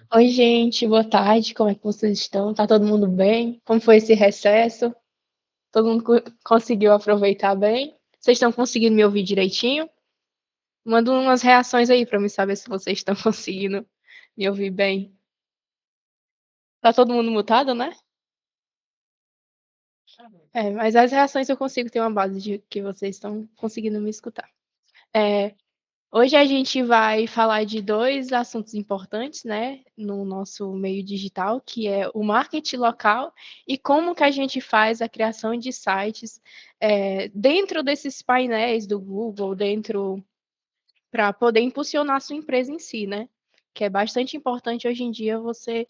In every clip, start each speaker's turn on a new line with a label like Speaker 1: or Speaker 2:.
Speaker 1: Oi, gente, boa tarde. Como é que vocês estão? Tá todo mundo bem? Como foi esse recesso? Todo mundo conseguiu aproveitar bem? Vocês estão conseguindo me ouvir direitinho? Manda umas reações aí para me saber se vocês estão conseguindo me ouvir bem. Tá todo mundo mutado, né? É, mas as reações eu consigo ter uma base de que vocês estão conseguindo me escutar. É, Hoje a gente vai falar de dois assuntos importantes, né, no nosso meio digital, que é o marketing local e como que a gente faz a criação de sites dentro desses painéis do Google, dentro para poder impulsionar a sua empresa em si, né? Que é bastante importante hoje em dia você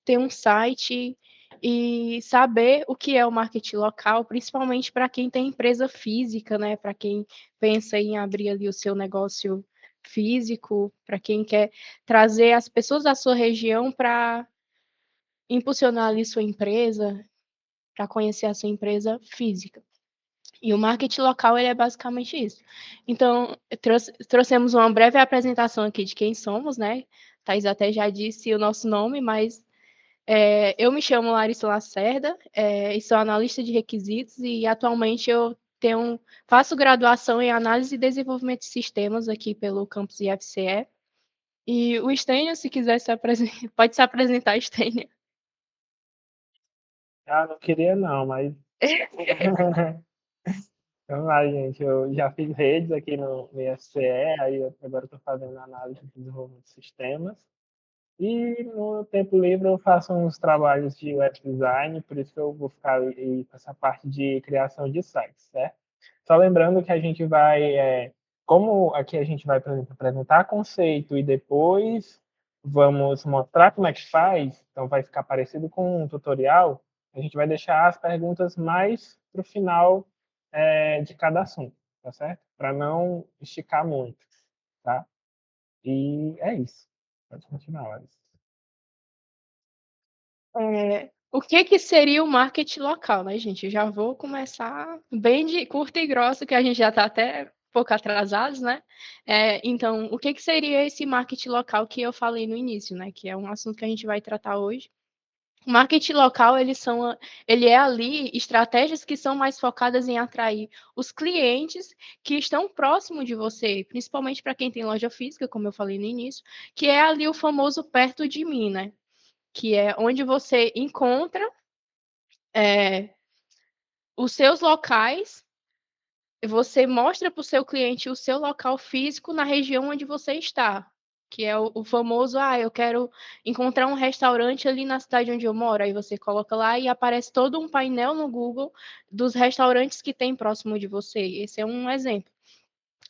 Speaker 1: ter um site e saber o que é o marketing local, principalmente para quem tem empresa física, né? Para quem pensa em abrir ali o seu negócio físico, para quem quer trazer as pessoas da sua região para impulsionar ali sua empresa, para conhecer a sua empresa física. E o marketing local ele é basicamente isso. Então, trouxemos uma breve apresentação aqui de quem somos, né? Thais até já disse o nosso nome, mas eu me chamo Larissa Lacerda, e sou analista de requisitos e atualmente eu faço graduação em análise e desenvolvimento de sistemas aqui pelo campus IFCE. E o Stênio, se quiser pode se apresentar, Stênio.
Speaker 2: Ah, não queria não, mas vamos lá, gente. Eu já fiz redes aqui no IFCE, agora estou fazendo análise de desenvolvimento de sistemas. E no tempo livre eu faço uns trabalhos de web design, por isso que eu vou ficar aí com essa parte de criação de sites, certo? Só lembrando que a gente como aqui a gente vai, por exemplo, apresentar conceito e depois vamos mostrar como é que faz, então vai ficar parecido com um tutorial, a gente vai deixar as perguntas mais para o final de cada assunto, tá certo? Para não esticar muito, tá? E é isso. Pode continuar, Larissa.
Speaker 1: O que seria o marketing local, né, gente? Eu já vou começar bem de curta e grossa, que a gente já está até um pouco atrasados, né? Então, o que seria esse marketing local que eu falei no início, né? Que é um assunto que a gente vai tratar hoje. O marketing local, ele é ali estratégias que são mais focadas em atrair os clientes que estão próximo de você, principalmente para quem tem loja física, como eu falei no início, que é ali o famoso perto de mim, né? Que é onde você encontra é, os seus locais, você mostra para o seu cliente o seu local físico na região onde você está, que é o famoso, eu quero encontrar um restaurante ali na cidade onde eu moro, aí você coloca lá e aparece todo um painel no Google dos restaurantes que tem próximo de você. Esse é um exemplo.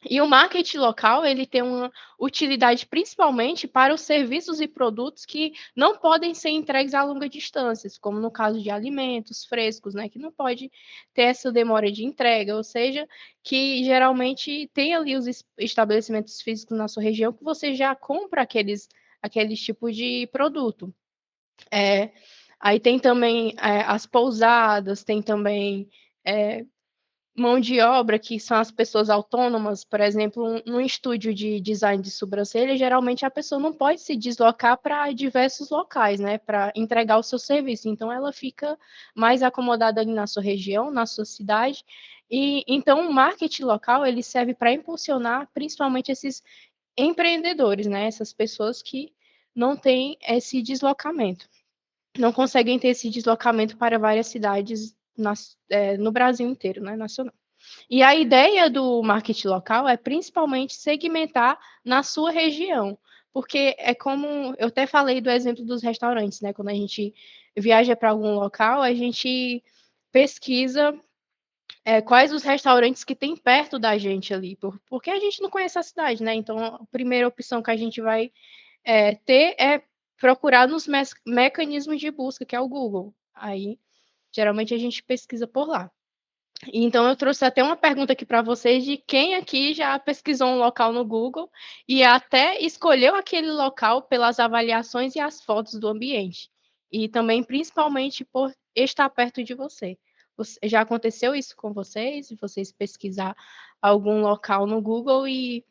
Speaker 1: E o marketing local, ele tem uma utilidade principalmente para os serviços e produtos que não podem ser entregues a longa distâncias, como no caso de alimentos frescos, né, que não pode ter essa demora de entrega, ou seja, que geralmente tem ali os estabelecimentos físicos na sua região que você já compra aqueles tipos de produto. É, Aí tem também as pousadas, tem também mão de obra, que são as pessoas autônomas, por exemplo, num estúdio de design de sobrancelha, geralmente a pessoa não pode se deslocar para diversos locais, né, para entregar o seu serviço. Então, ela fica mais acomodada ali na sua região, na sua cidade. E então, o marketing local ele serve para impulsionar, principalmente esses empreendedores, né, essas pessoas que não têm esse deslocamento, não conseguem ter esse deslocamento para várias cidades no Brasil inteiro, né, nacional. E a ideia do marketing local é principalmente segmentar na sua região, porque é como eu até falei do exemplo dos restaurantes, né? Quando a gente viaja para algum local, a gente pesquisa quais os restaurantes que tem perto da gente ali, porque a gente não conhece a cidade, né? Então, a primeira opção que a gente vai ter é procurar nos mecanismos de busca, que é o Google. Aí, geralmente, a gente pesquisa por lá. Então, eu trouxe até uma pergunta aqui para vocês de quem aqui já pesquisou um local no Google e até escolheu aquele local pelas avaliações e as fotos do ambiente. E também, principalmente, por estar perto de você. Já aconteceu isso com vocês? Vocês pesquisar algum local no Google e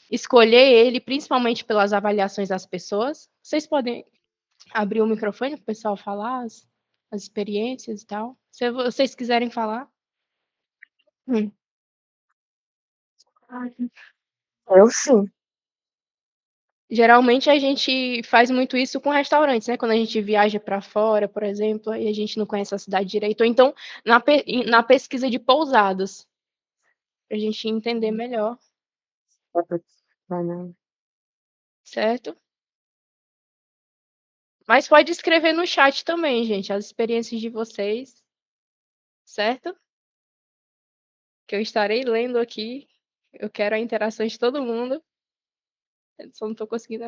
Speaker 1: escolher ele, principalmente pelas avaliações das pessoas? Vocês podem. abrir o microfone para o pessoal falar as experiências e tal. Se vocês quiserem falar. Hum.
Speaker 3: Eu sim.
Speaker 1: Geralmente a gente faz muito isso com restaurantes, né? Quando a gente viaja para fora, por exemplo, e a gente não conhece a cidade direito, ou então na pesquisa de pousadas, para a gente entender melhor, certo? Mas pode escrever no chat também, gente, as experiências de vocês, certo? Que eu estarei lendo aqui. Eu quero a interação de todo mundo. Eu só não estou conseguindo.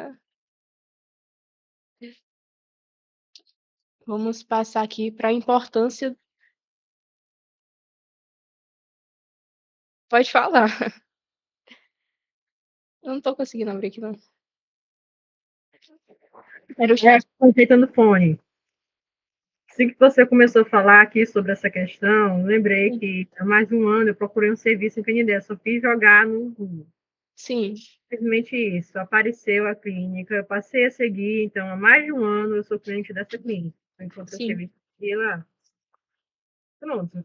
Speaker 1: Vamos passar aqui para a importância. Pode falar. Eu não estou conseguindo abrir aqui, não.
Speaker 3: Era o chefe ajeitando o fone. Assim que você começou a falar aqui sobre essa questão, lembrei que há mais de um ano eu procurei um serviço em Canindé, só fiz jogar no Google.
Speaker 1: Sim.
Speaker 3: Simplesmente isso, apareceu a clínica, eu passei a seguir, então há mais de um ano eu sou cliente dessa clínica. Eu encontrei o serviço e lá. Pronto.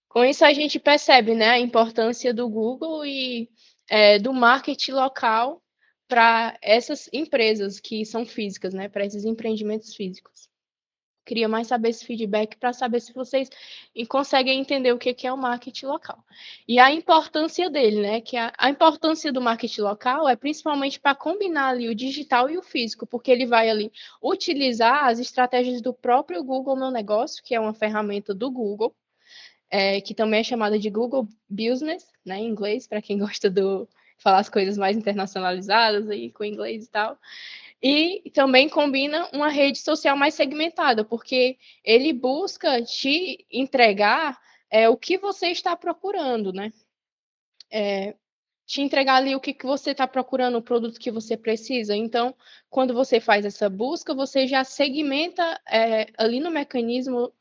Speaker 1: Com isso a gente percebe, né, a importância do Google e do marketing local para essas empresas que são físicas, né, para esses empreendimentos físicos. Queria mais saber esse feedback para saber se vocês conseguem entender o que é o marketing local. E a importância dele, né? Que a importância do marketing local é principalmente para combinar ali o digital e o físico, porque ele vai ali utilizar as estratégias do próprio Google Meu Negócio, que é uma ferramenta do Google, que também é chamada de Google Business, né, em inglês, para quem gosta de falar as coisas mais internacionalizadas aí com inglês e tal. E também combina uma rede social mais segmentada, porque ele busca te entregar o que você está procurando, né? Te entregar ali o que você está procurando, o produto que você precisa. Então, quando você faz essa busca, você já segmenta ali no mecanismo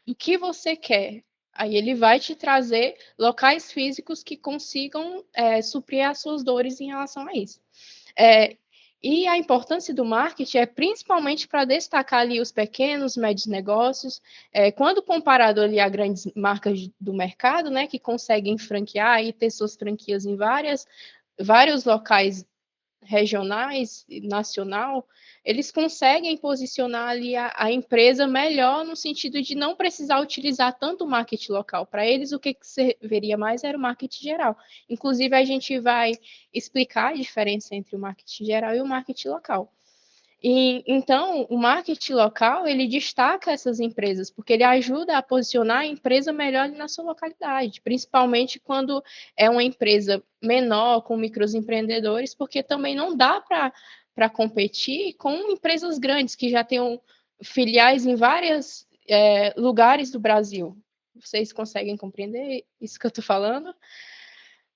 Speaker 1: o que você quer. Aí ele vai te trazer locais físicos que consigam suprir as suas dores em relação a isso. E a importância do marketing é principalmente para destacar ali os pequenos, médios negócios, quando comparado ali a grandes marcas do mercado, né, que conseguem franquear e ter suas franquias em vários locais regionais e nacional, eles conseguem posicionar ali a empresa melhor no sentido de não precisar utilizar tanto o marketing local. Para eles, o que serviria mais era o marketing geral. Inclusive, a gente vai explicar a diferença entre o marketing geral e o marketing local. E, então, o marketing local, ele destaca essas empresas, porque ele ajuda a posicionar a empresa melhor na sua localidade, principalmente quando é uma empresa menor, com microempreendedores, porque também não dá para competir com empresas grandes que já têm filiais em vários lugares do Brasil. Vocês conseguem compreender isso que eu estou falando?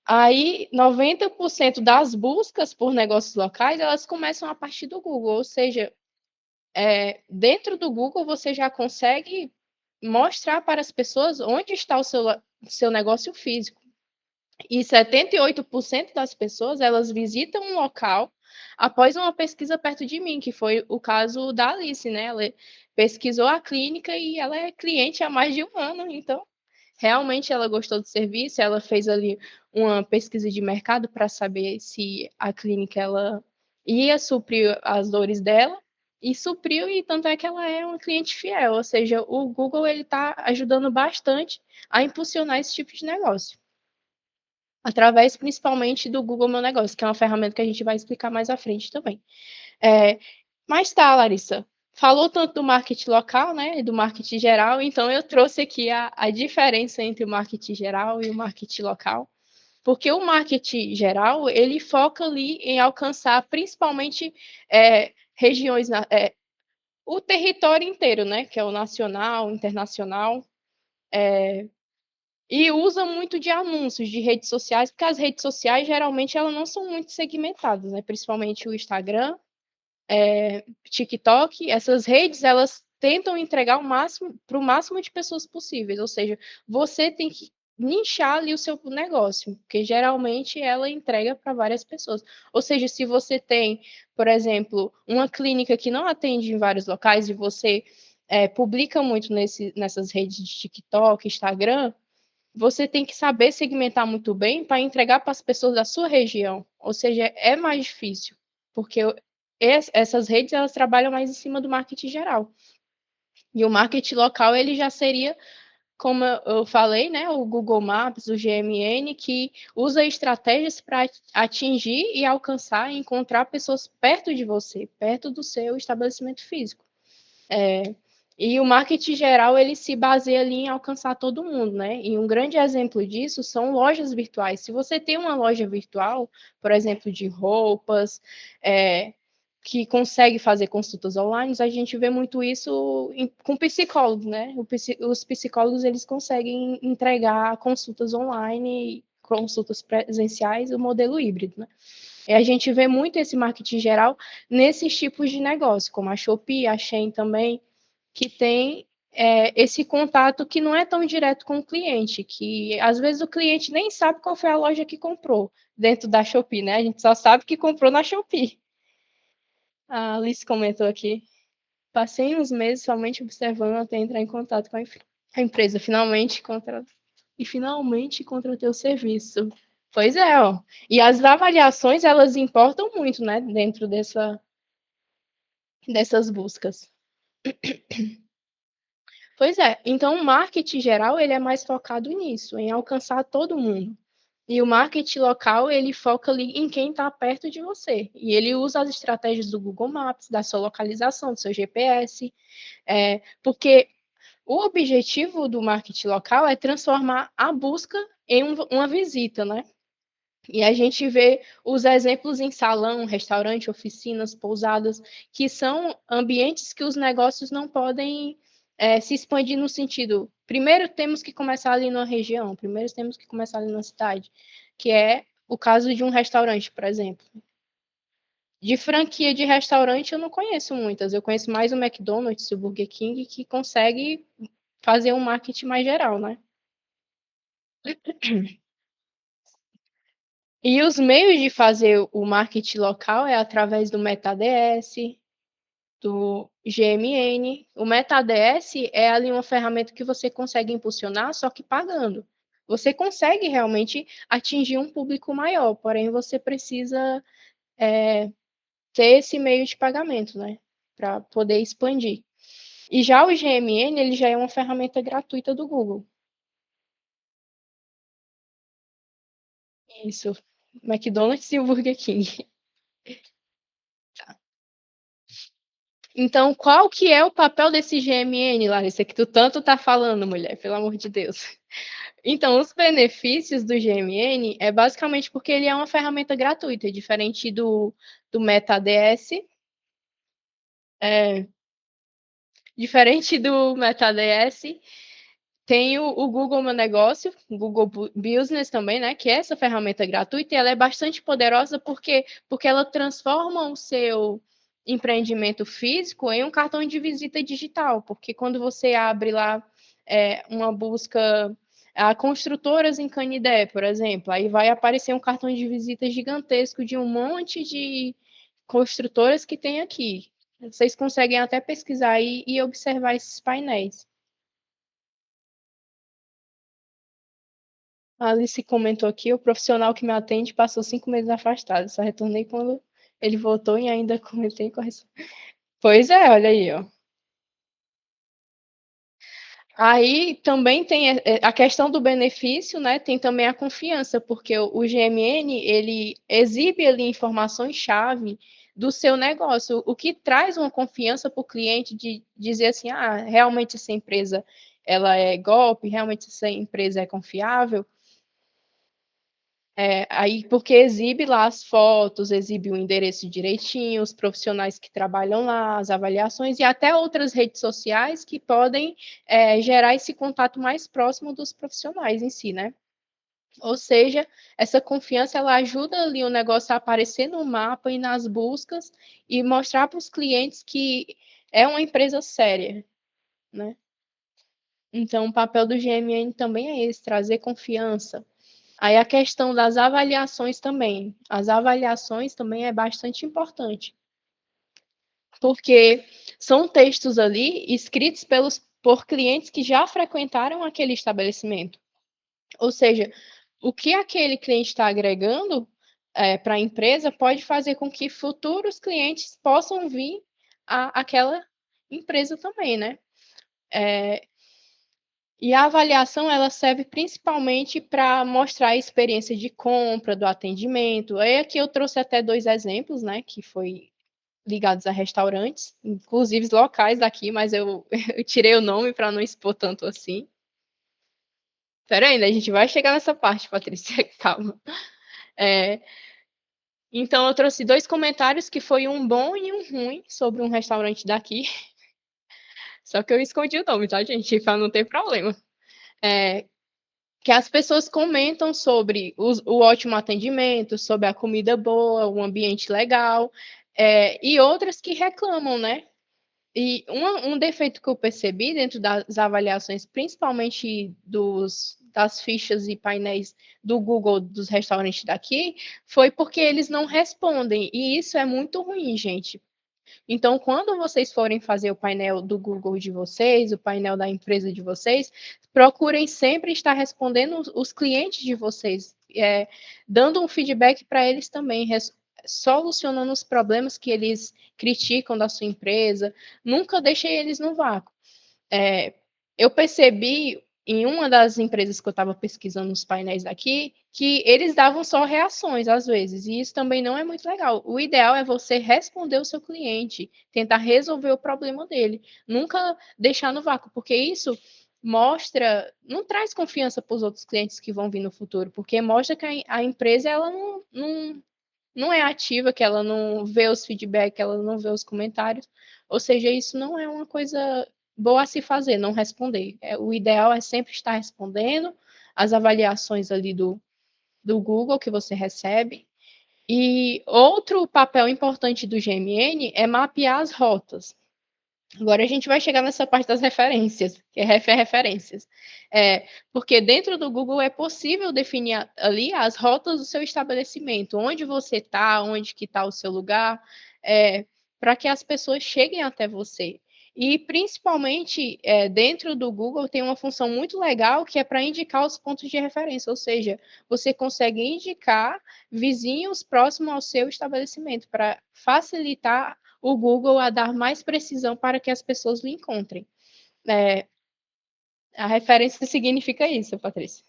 Speaker 1: Aí, 90% das buscas por negócios locais, elas começam a partir do Google, ou seja, dentro do Google você já consegue mostrar para as pessoas onde está o seu negócio físico. E 78% das pessoas, elas visitam um local após uma pesquisa perto de mim, que foi o caso da Alice, né? Ela pesquisou a clínica e ela é cliente há mais de um ano, então realmente ela gostou do serviço, ela fez ali uma pesquisa de mercado para saber se a clínica ela ia suprir as dores dela, e supriu, e tanto é que ela é uma cliente fiel, ou seja, o Google ele está ajudando bastante a impulsionar esse tipo de negócio. Através principalmente do Google Meu Negócio, que é uma ferramenta que a gente vai explicar mais à frente também. Mas tá, Larissa, falou tanto do marketing local, né, e do marketing geral, então eu trouxe aqui a diferença entre o marketing geral e o marketing local, porque o marketing geral, ele foca ali em alcançar principalmente regiões, o território inteiro, né, que é o nacional, internacional, e usa muito de anúncios de redes sociais, porque as redes sociais, geralmente, elas não são muito segmentadas, né, principalmente o Instagram, TikTok, essas redes, elas tentam entregar o máximo para o máximo de pessoas possíveis, ou seja, você tem que nichar ali o seu negócio, porque geralmente ela entrega para várias pessoas. Ou seja, se você tem, por exemplo, uma clínica que não atende em vários locais e você publica muito nessas redes de TikTok, Instagram, você tem que saber segmentar muito bem para entregar para as pessoas da sua região. Ou seja, é mais difícil, porque essas redes elas trabalham mais em cima do marketing geral. E o marketing local ele já seria, como eu falei, né, o Google Maps, o GMN, que usa estratégias para atingir e alcançar e encontrar pessoas perto de você, perto do seu estabelecimento físico. E o marketing geral, ele se baseia ali em alcançar todo mundo, né? E um grande exemplo disso são lojas virtuais. Se você tem uma loja virtual, por exemplo, de roupas, que consegue fazer consultas online, a gente vê muito isso com psicólogos, né? Os psicólogos, eles conseguem entregar consultas online, consultas presenciais, o modelo híbrido, né? E a gente vê muito esse marketing geral nesses tipos de negócio, como a Shopee, a Shein também, que tem esse contato que não é tão direto com o cliente, que às vezes o cliente nem sabe qual foi a loja que comprou dentro da Shopee, né? A gente só sabe que comprou na Shopee. A Alice comentou aqui. Passei uns meses somente observando até entrar em contato com a empresa. Finalmente contratei o serviço. Pois é, ó. E as avaliações, elas importam muito, né? Dentro dessas buscas. Pois é, então o marketing geral ele é mais focado nisso, em alcançar todo mundo. E o marketing local ele foca ali em quem está perto de você. E ele usa as estratégias do Google Maps, da sua localização, do seu GPS, porque o objetivo do marketing local é transformar a busca em uma visita, né? E a gente vê os exemplos em salão, restaurante, oficinas, pousadas, que são ambientes que os negócios não podem se expandir no sentido. Primeiro temos que começar ali na região, primeiro temos que começar ali na cidade, que é o caso de um restaurante, por exemplo. De franquia de restaurante eu não conheço muitas, eu conheço mais o McDonald's, o Burger King, que consegue fazer um marketing mais geral, né? E os meios de fazer o marketing local é através do MetaDS, do GMN. O MetaDS é ali uma ferramenta que você consegue impulsionar, só que pagando. Você consegue realmente atingir um público maior, porém você precisa ter esse meio de pagamento, né? Para poder expandir. E já o GMN, ele já é uma ferramenta gratuita do Google. Isso. McDonald's e o Burger King. Então, qual que é o papel desse GMN, Larissa, que tu tanto tá falando, mulher, pelo amor de Deus? Então, os benefícios do GMN é basicamente porque ele é uma ferramenta gratuita, diferente do MetaDS. Diferente do MetaDS, tem o Google Meu Negócio, o Google Business também, né? Que é essa ferramenta gratuita e ela é bastante poderosa porque ela transforma o seu empreendimento físico em um cartão de visita digital. Porque quando você abre lá uma busca a construtoras em Canidé, por exemplo, aí vai aparecer um cartão de visita gigantesco de um monte de construtoras que tem aqui. Vocês conseguem até pesquisar e observar esses painéis. A Alice comentou aqui, o profissional que me atende passou 5 meses afastado. Só retornei quando ele voltou e ainda comentei correção. Pois é, olha aí, ó. Aí também tem a questão do benefício, né? Tem também a confiança, porque o GMN ele exibe ali informações-chave do seu negócio, o que traz uma confiança para o cliente de dizer assim, realmente essa empresa ela é golpe, realmente essa empresa é confiável. Aí, porque exibe lá as fotos, exibe o endereço direitinho, os profissionais que trabalham lá, as avaliações e até outras redes sociais que podem gerar esse contato mais próximo dos profissionais em si, né? Ou seja, essa confiança ela ajuda ali o negócio a aparecer no mapa e nas buscas e mostrar para os clientes que é uma empresa séria, né? Então, o papel do GMN também é esse, trazer confiança. Aí a questão das avaliações também. As avaliações também é bastante importante, porque são textos ali escritos por clientes que já frequentaram aquele estabelecimento. Ou seja, o que aquele cliente está agregando para a empresa pode fazer com que futuros clientes possam vir àquela empresa também, né? E a avaliação ela serve principalmente para mostrar a experiência de compra, do atendimento. Aí aqui eu trouxe até 2 exemplos, né, que foi ligados a restaurantes, inclusive locais daqui, mas eu, eu tirei o nome para não expor tanto assim. Espera ainda, a gente vai chegar nessa parte, Patrícia, calma. Então eu trouxe 2 comentários que foi um bom e um ruim sobre um restaurante daqui. Só que eu escondi o nome, tá, gente? Para não ter problema. Que as pessoas comentam sobre o ótimo atendimento, sobre a comida boa, o ambiente legal, e outras que reclamam, né? E um defeito que eu percebi dentro das avaliações, principalmente das fichas e painéis do Google dos restaurantes daqui, foi porque eles não respondem. E isso é muito ruim, gente. Então, quando vocês forem fazer o painel do Google de vocês, o painel da empresa de vocês, procurem sempre estar respondendo os clientes de vocês, dando um feedback para eles também, solucionando os problemas que eles criticam da sua empresa. Nunca deixem eles no vácuo. Eu percebi em uma das empresas que eu estava pesquisando os painéis daqui, que eles davam só reações às vezes, e isso também não é muito legal. O ideal é você responder o seu cliente, tentar resolver o problema dele, nunca deixar no vácuo, porque isso mostra, não traz confiança para os outros clientes que vão vir no futuro, porque mostra que a empresa ela não é ativa, que ela não vê os feedbacks, ela não vê os comentários, ou seja, isso não é uma coisa boa a se fazer, não responder. O ideal é sempre estar respondendo as avaliações ali do Google que você recebe. E outro papel importante do GMN é mapear as rotas. Agora a gente vai chegar nessa parte das referências, que é referências. Porque dentro do Google é possível definir ali as rotas do seu estabelecimento, onde você está, onde que está o seu lugar, para que as pessoas cheguem até você. E principalmente dentro do Google tem uma função muito legal que é para indicar os pontos de referência, ou seja, você consegue indicar vizinhos próximos ao seu estabelecimento para facilitar o Google a dar mais precisão para que as pessoas lhe encontrem. A referência significa isso, Patrícia.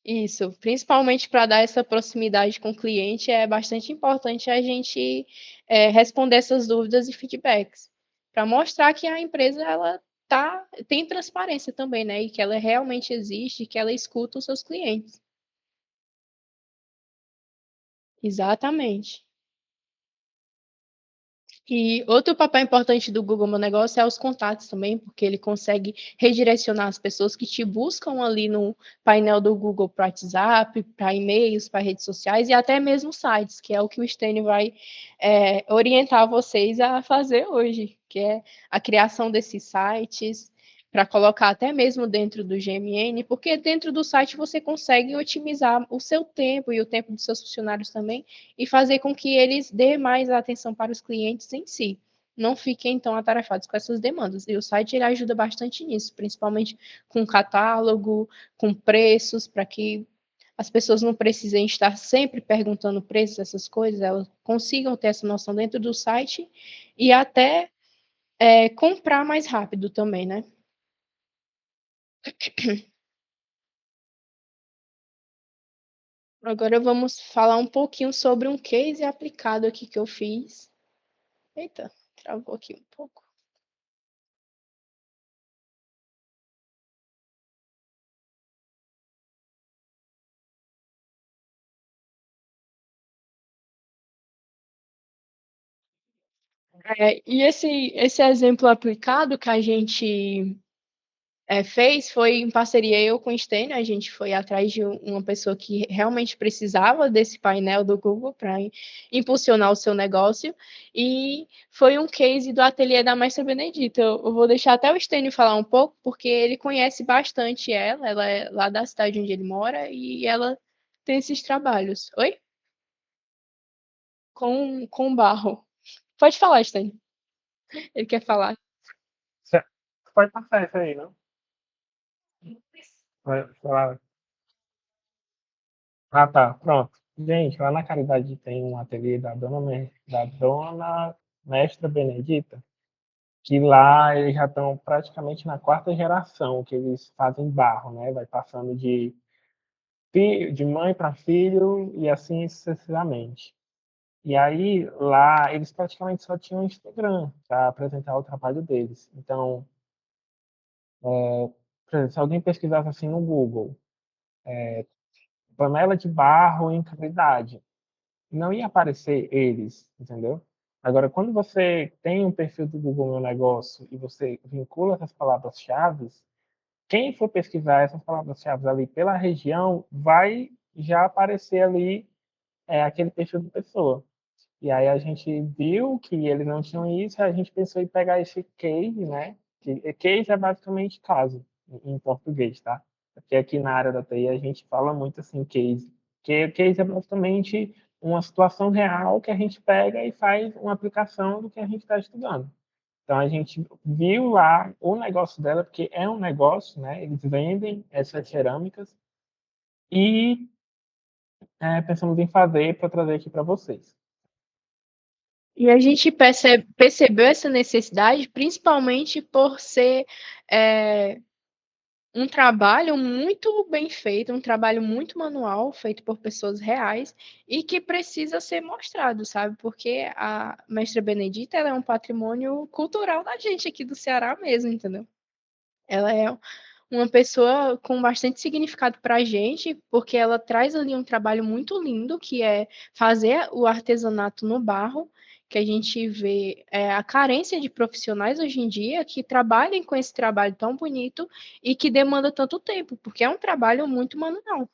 Speaker 1: Isso, principalmente para dar essa proximidade com o cliente, é bastante importante a gente responder essas dúvidas e feedbacks, para mostrar que a empresa ela tem transparência também, né? E que ela realmente existe, que ela escuta os seus clientes. Exatamente. E outro papel importante do Google Meu Negócio é os contatos também, porque ele consegue redirecionar as pessoas que te buscam ali no painel do Google para WhatsApp, para e-mails, para redes sociais e até mesmo sites, que é o que o Stênio vai orientar vocês a fazer hoje, que é a criação desses sites, para colocar até mesmo dentro do GMN, porque dentro do site você consegue otimizar o seu tempo e o tempo dos seus funcionários também, e fazer com que eles dêem mais atenção para os clientes em si. Não fiquem tão atarefados com essas demandas. E o site ele ajuda bastante nisso, principalmente com catálogo, com preços, para que as pessoas não precisem estar sempre perguntando preços, essas coisas, elas consigam ter essa noção dentro do site e até comprar mais rápido também, né? Agora vamos falar um pouquinho sobre um case aplicado aqui que eu fiz. Eita, travou aqui um pouco. E esse exemplo aplicado que a gente fez foi em parceria eu com o Stênio, a gente foi atrás de uma pessoa que realmente precisava desse painel do Google para impulsionar o seu negócio, e foi um case do ateliê da Mestra Benedita. Eu vou deixar até o Stênio falar um pouco, porque ele conhece bastante ela é lá da cidade onde ele mora, e ela tem esses trabalhos. Oi? Com barro. Pode falar, Stênio. Ele quer falar.
Speaker 2: Você pode passar isso aí, não? Vai falar. Ah, tá, pronto. Gente, lá na Caridade tem um ateliê da dona Mestra Benedita, que lá eles já estão praticamente na quarta geração que eles fazem barro, né? Vai passando de mãe para filho e assim sucessivamente. E aí lá eles praticamente só tinham Instagram para apresentar o trabalho deles. Então, por exemplo, se alguém pesquisasse assim no Google, panela de barro em Caridade, não ia aparecer eles, entendeu? Agora, quando você tem um perfil do Google Meu Negócio e você vincula essas palavras-chave, quem for pesquisar essas palavras-chave ali pela região vai já aparecer ali aquele perfil de pessoa. E aí a gente viu que eles não tinham isso, e a gente pensou em pegar esse case, né? Case é basicamente caso, em português, tá? Porque aqui na área da TI a gente fala muito assim, case. Que case é basicamente uma situação real que a gente pega e faz uma aplicação do que a gente está estudando. Então a gente viu lá o negócio dela, porque é um negócio, né? Eles vendem essas cerâmicas e pensamos em fazer para trazer aqui para vocês.
Speaker 1: E a gente percebeu essa necessidade principalmente por ser um trabalho muito bem feito, um trabalho muito manual, feito por pessoas reais, e que precisa ser mostrado, sabe? Porque a Mestra Benedita, ela é um patrimônio cultural da gente aqui do Ceará mesmo, entendeu? Ela é uma pessoa com bastante significado para a gente, porque ela traz ali um trabalho muito lindo, que é fazer o artesanato no barro, que a gente vê a carência de profissionais hoje em dia que trabalhem com esse trabalho tão bonito e que demanda tanto tempo, porque é um trabalho muito manual,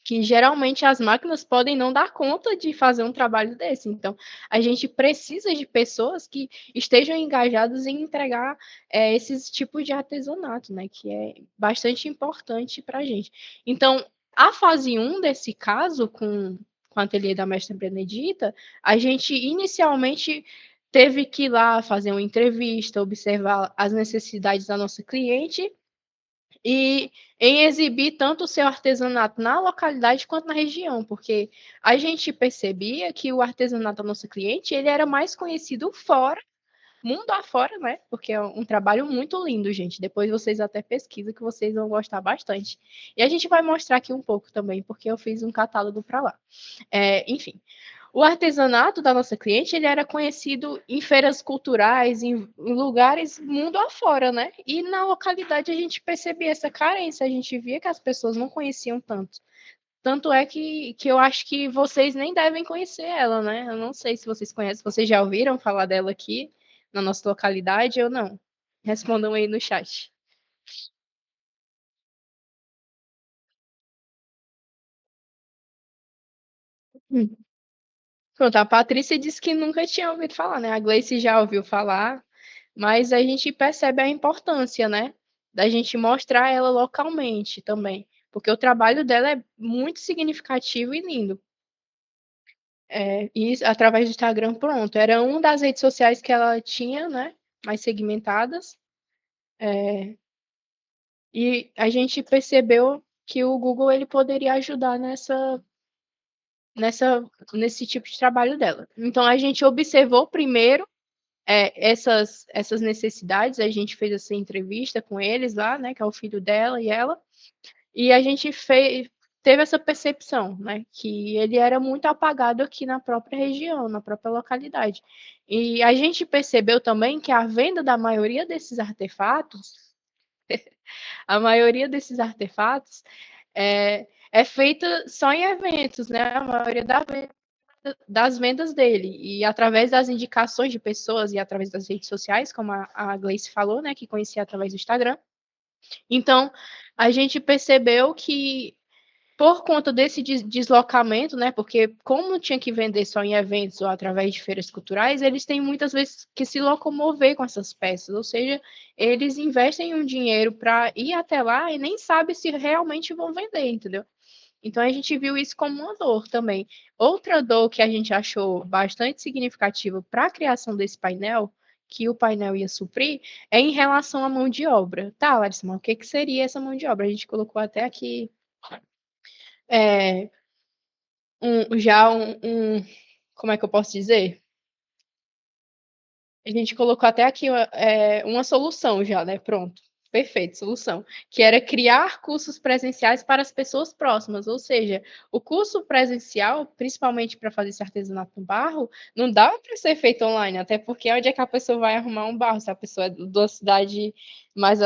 Speaker 1: que geralmente as máquinas podem não dar conta de fazer um trabalho desse. Então, a gente precisa de pessoas que estejam engajadas em entregar esses tipos de artesanato, né? Que é bastante importante para a gente. Então, a fase 1 desse caso, com o ateliê da Mestra Benedita, a gente inicialmente teve que ir lá fazer uma entrevista, observar as necessidades da nossa cliente e em exibir tanto o seu artesanato na localidade quanto na região, porque a gente percebia que o artesanato da nossa cliente, ele era mais conhecido fora, mundo afora, né? Porque é um trabalho muito lindo, gente. Depois vocês até pesquisam que vocês vão gostar bastante. E a gente vai mostrar aqui um pouco também, porque eu fiz um catálogo para lá. Enfim, o artesanato da nossa cliente, ele era conhecido em feiras culturais, em lugares mundo afora, né? E na localidade a gente percebia essa carência, a gente via que as pessoas não conheciam tanto. Tanto é que eu acho que vocês nem devem conhecer ela, né? Eu não sei se vocês conhecem, vocês já ouviram falar dela aqui na nossa localidade ou não? Respondam aí no chat. Pronto, a Patrícia disse que nunca tinha ouvido falar, né? A Gleice já ouviu falar, mas a gente percebe a importância, né? Da gente mostrar ela localmente também, porque o trabalho dela é muito significativo e lindo. E através do Instagram, pronto. Era uma das redes sociais que ela tinha, né? Mais segmentadas. E a gente percebeu que o Google ele poderia ajudar nesse tipo de trabalho dela. Então a gente observou primeiro essas necessidades, a gente fez essa entrevista com eles lá, né, que é o filho dela e ela, e a gente teve essa percepção, né, que ele era muito apagado aqui na própria região, na própria localidade. E a gente percebeu também que a venda da maioria desses artefatos, a maioria desses artefatos é feita só em eventos, né, a maioria das vendas dele, e através das indicações de pessoas e através das redes sociais, como a Gleice falou, né, que conhecia através do Instagram, Então, a gente percebeu que, por conta desse deslocamento, né, porque como tinha que vender só em eventos ou através de feiras culturais, eles têm muitas vezes que se locomover com essas peças, ou seja, eles investem um dinheiro para ir até lá e nem sabe se realmente vão vender, entendeu? Então a gente viu isso como uma dor também. Outra dor que a gente achou bastante significativa para a criação desse painel, que o painel ia suprir, é em relação à mão de obra. Tá, Larissa, mas o que seria essa mão de obra? A gente colocou até aqui é, como é que eu posso dizer? A gente colocou até aqui uma solução já, né? Pronto. Perfeito, solução. Que era criar cursos presenciais para as pessoas próximas. Ou seja, o curso presencial, principalmente para fazer esse artesanato no barro, não dá para ser feito online, até porque onde é que a pessoa vai arrumar um barro? Se a pessoa é de uma cidade mais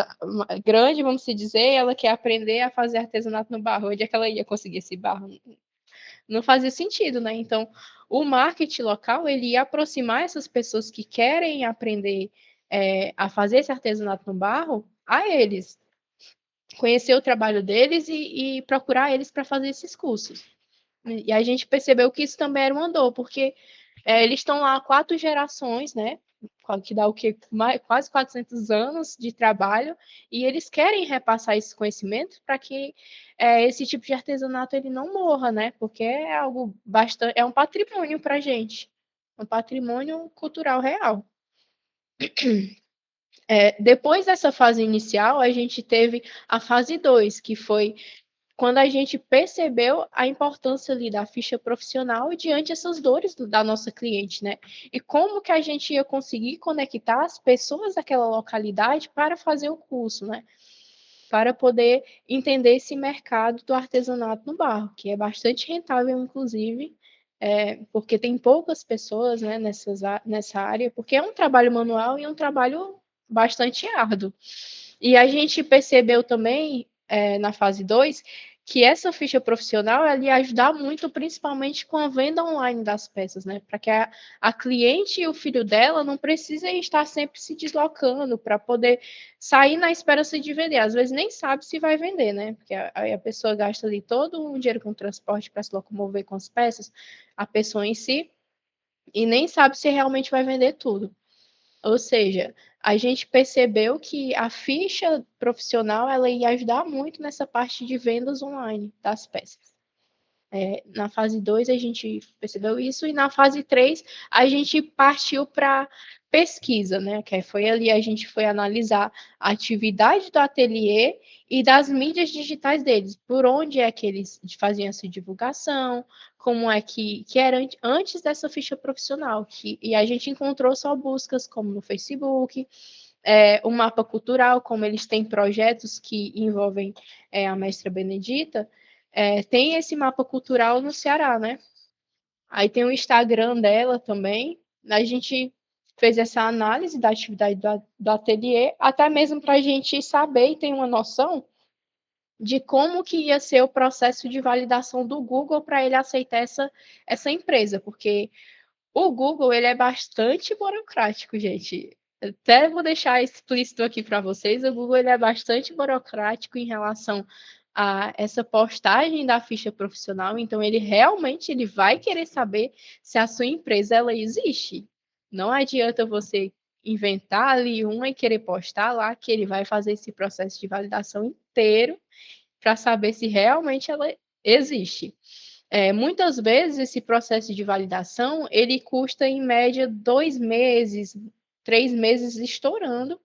Speaker 1: grande, vamos se dizer, ela quer aprender a fazer artesanato no barro, onde é que ela ia conseguir esse barro? Não fazia sentido, né? Então, o marketing local, ele ia aproximar essas pessoas que querem aprender a fazer esse artesanato no barro a eles, conhecer o trabalho deles e procurar eles para fazer esses cursos. E a gente percebeu que isso também era uma dor, porque eles estão lá há 4 gerações, né? Que dá o quê? Quase 400 anos de trabalho, e eles querem repassar esse conhecimento para que esse tipo de artesanato ele não morra, né? Porque é algo bastante, é um patrimônio para a gente, um patrimônio cultural real. Depois dessa fase inicial, a gente teve a fase 2, que foi quando a gente percebeu a importância ali da ficha profissional diante dessas dores da nossa cliente, né? E como que a gente ia conseguir conectar as pessoas daquela localidade para fazer o curso, né? Para poder entender esse mercado do artesanato no barro, que é bastante rentável, inclusive, porque tem poucas pessoas, né, nessa área, porque é um trabalho manual e é um trabalho bastante árduo. E a gente percebeu também, na fase 2, que essa ficha profissional ela ia ajudar muito, principalmente com a venda online das peças, né? Para que a cliente e o filho dela não precisem estar sempre se deslocando para poder sair na esperança de vender. Às vezes nem sabe se vai vender, né? Porque aí a pessoa gasta ali todo um dinheiro com transporte para se locomover com as peças, a pessoa em si, e nem sabe se realmente vai vender tudo. Ou seja, a gente percebeu que a ficha profissional ela ia ajudar muito nessa parte de vendas online das peças. Na fase 2 a gente percebeu isso, e na fase 3 a gente partiu para pesquisa, né? Que foi ali a gente foi analisar a atividade do ateliê e das mídias digitais deles, por onde é que eles faziam essa divulgação, como é que era antes dessa ficha profissional, e a gente encontrou só buscas como no Facebook, o mapa cultural, como eles têm projetos que envolvem a Mestra Benedita, tem esse mapa cultural no Ceará, né? Aí tem o Instagram dela também. A gente fez essa análise da atividade do ateliê, até mesmo para a gente saber e ter uma noção de como que ia ser o processo de validação do Google para ele aceitar essa empresa, porque o Google ele é bastante burocrático, gente. Até vou deixar explícito aqui para vocês, o Google ele é bastante burocrático em relação a essa postagem da ficha profissional, então ele realmente ele vai querer saber se a sua empresa ela existe. Não adianta você inventar ali uma e querer postar lá, que ele vai fazer esse processo de validação inteiro para saber se realmente ela existe. Muitas vezes esse processo de validação ele custa em média 2 meses, 3 meses estourando,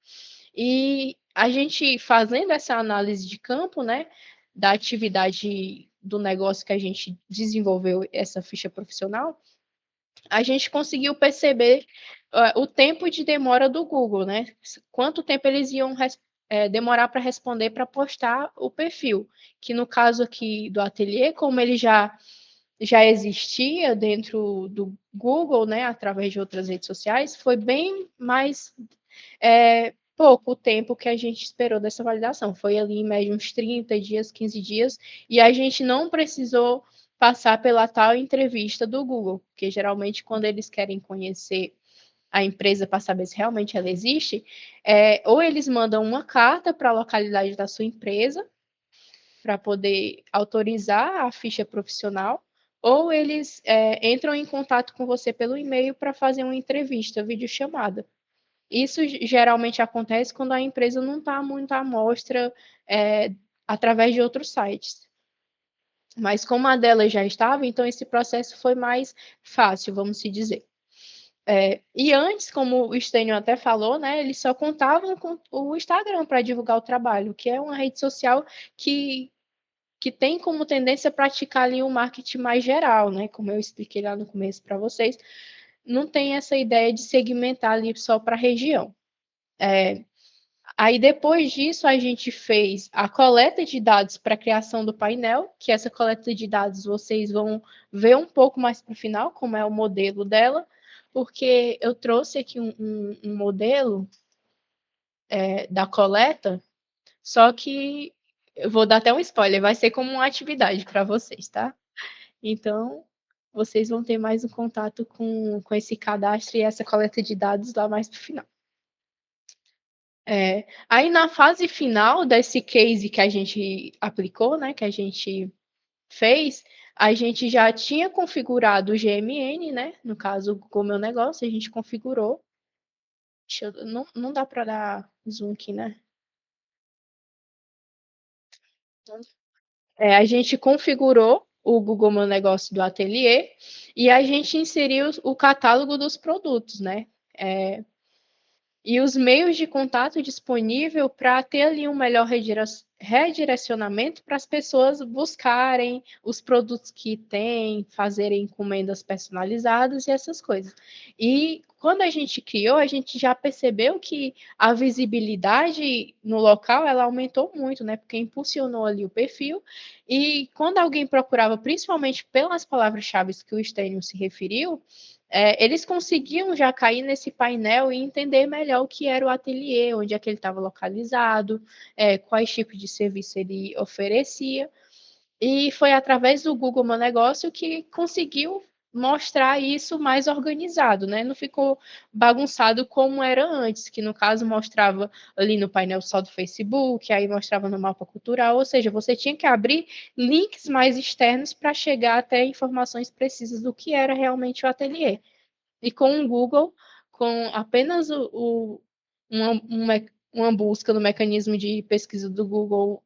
Speaker 1: e a gente fazendo essa análise de campo, né, da atividade do negócio que a gente desenvolveu essa ficha profissional, a gente conseguiu perceber o tempo de demora do Google, né? Quanto tempo eles iam demorar para responder para postar o perfil, que no caso aqui do ateliê, como ele já existia dentro do Google, né, através de outras redes sociais, foi bem mais pouco o tempo que a gente esperou dessa validação. Foi ali em média uns 30 dias, 15 dias, e a gente não precisou passar pela tal entrevista do Google, porque geralmente quando eles querem conhecer a empresa para saber se realmente ela existe, ou eles mandam uma carta para a localidade da sua empresa para poder autorizar a ficha profissional, ou eles entram em contato com você pelo e-mail para fazer uma entrevista, videochamada. Isso geralmente acontece quando a empresa não está muito à mostra através de outros sites. Mas como a dela já estava, então esse processo foi mais fácil, vamos se dizer. E antes, como o Stênio até falou, né, eles só contavam com o Instagram para divulgar o trabalho, que é uma rede social que tem como tendência a praticar ali um marketing mais geral, né, como eu expliquei lá no começo para vocês, não tem essa ideia de segmentar ali só para a região. Aí depois disso a gente fez a coleta de dados para a criação do painel, que essa coleta de dados vocês vão ver um pouco mais para o final, como é o modelo dela, porque eu trouxe aqui um modelo da coleta, só que eu vou dar até um spoiler, vai ser como uma atividade para vocês, tá? Então, vocês vão ter mais um contato com esse cadastro e essa coleta de dados lá mais para o final. Aí na fase final desse case que a gente aplicou, né, que a gente fez, a gente já tinha configurado o GMN, né, no caso o Google Meu Negócio, a gente configurou. Não dá para dar zoom aqui, né? A gente configurou o Google Meu Negócio do Ateliê e a gente inseriu o catálogo dos produtos, né? E os meios de contato disponível para ter ali um melhor redirecionamento para as pessoas buscarem os produtos que tem, fazerem encomendas personalizadas e essas coisas. E quando a gente criou, a gente já percebeu que a visibilidade no local ela aumentou muito, né? Porque impulsionou ali o perfil. E quando alguém procurava, principalmente pelas palavras-chave que o Stênio se referiu, eles conseguiam já cair nesse painel e entender melhor o que era o ateliê, onde é que ele estava localizado, quais tipos de serviço ele oferecia. E foi através do Google Meu Negócio que conseguiu mostrar isso mais organizado, né? Não ficou bagunçado como era antes, que no caso mostrava ali no painel só do Facebook, aí mostrava no mapa cultural, ou seja, você tinha que abrir links mais externos para chegar até informações precisas do que era realmente o ateliê. E com o Google, com apenas uma busca no mecanismo de pesquisa do Google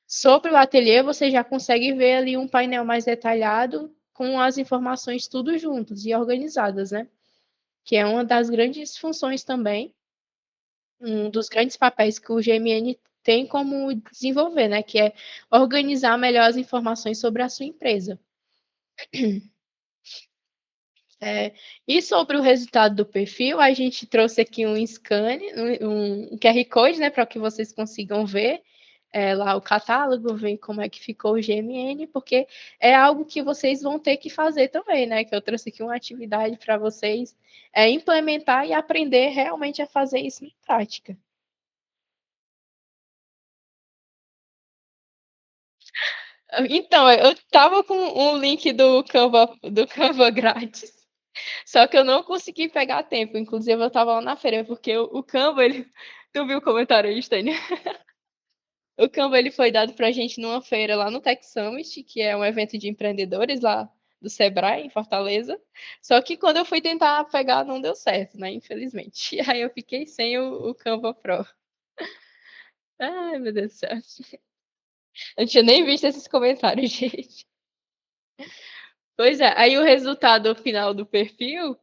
Speaker 1: sobre o ateliê, você já consegue ver ali um painel mais detalhado com as informações tudo juntos e organizadas, né? Que é uma das grandes funções também, um dos grandes papéis que o GMN tem como desenvolver, né? Que é organizar melhor as informações sobre a sua empresa. E sobre o resultado do perfil, a gente trouxe aqui um scan, um QR Code, né, para que vocês consigam ver lá o catálogo, ver como é que ficou o GMN, porque é algo que vocês vão ter que fazer também, né? Que eu trouxe aqui uma atividade para vocês implementar e aprender realmente a fazer isso na prática. Então, eu estava com um link do Canva grátis. Só que eu não consegui pegar a tempo, inclusive eu estava lá na feira, porque o Canva, ele tu viu o comentário aí, Stênio? O Canva, ele foi dado pra gente numa feira lá no Tech Summit, que é um evento de empreendedores lá do Sebrae, em Fortaleza. Só que quando eu fui tentar pegar, não deu certo, né, infelizmente. E aí eu fiquei sem o Canva Pro. Ai, meu Deus do céu. Eu não tinha nem visto esses comentários, gente. Pois é, aí o resultado final do perfil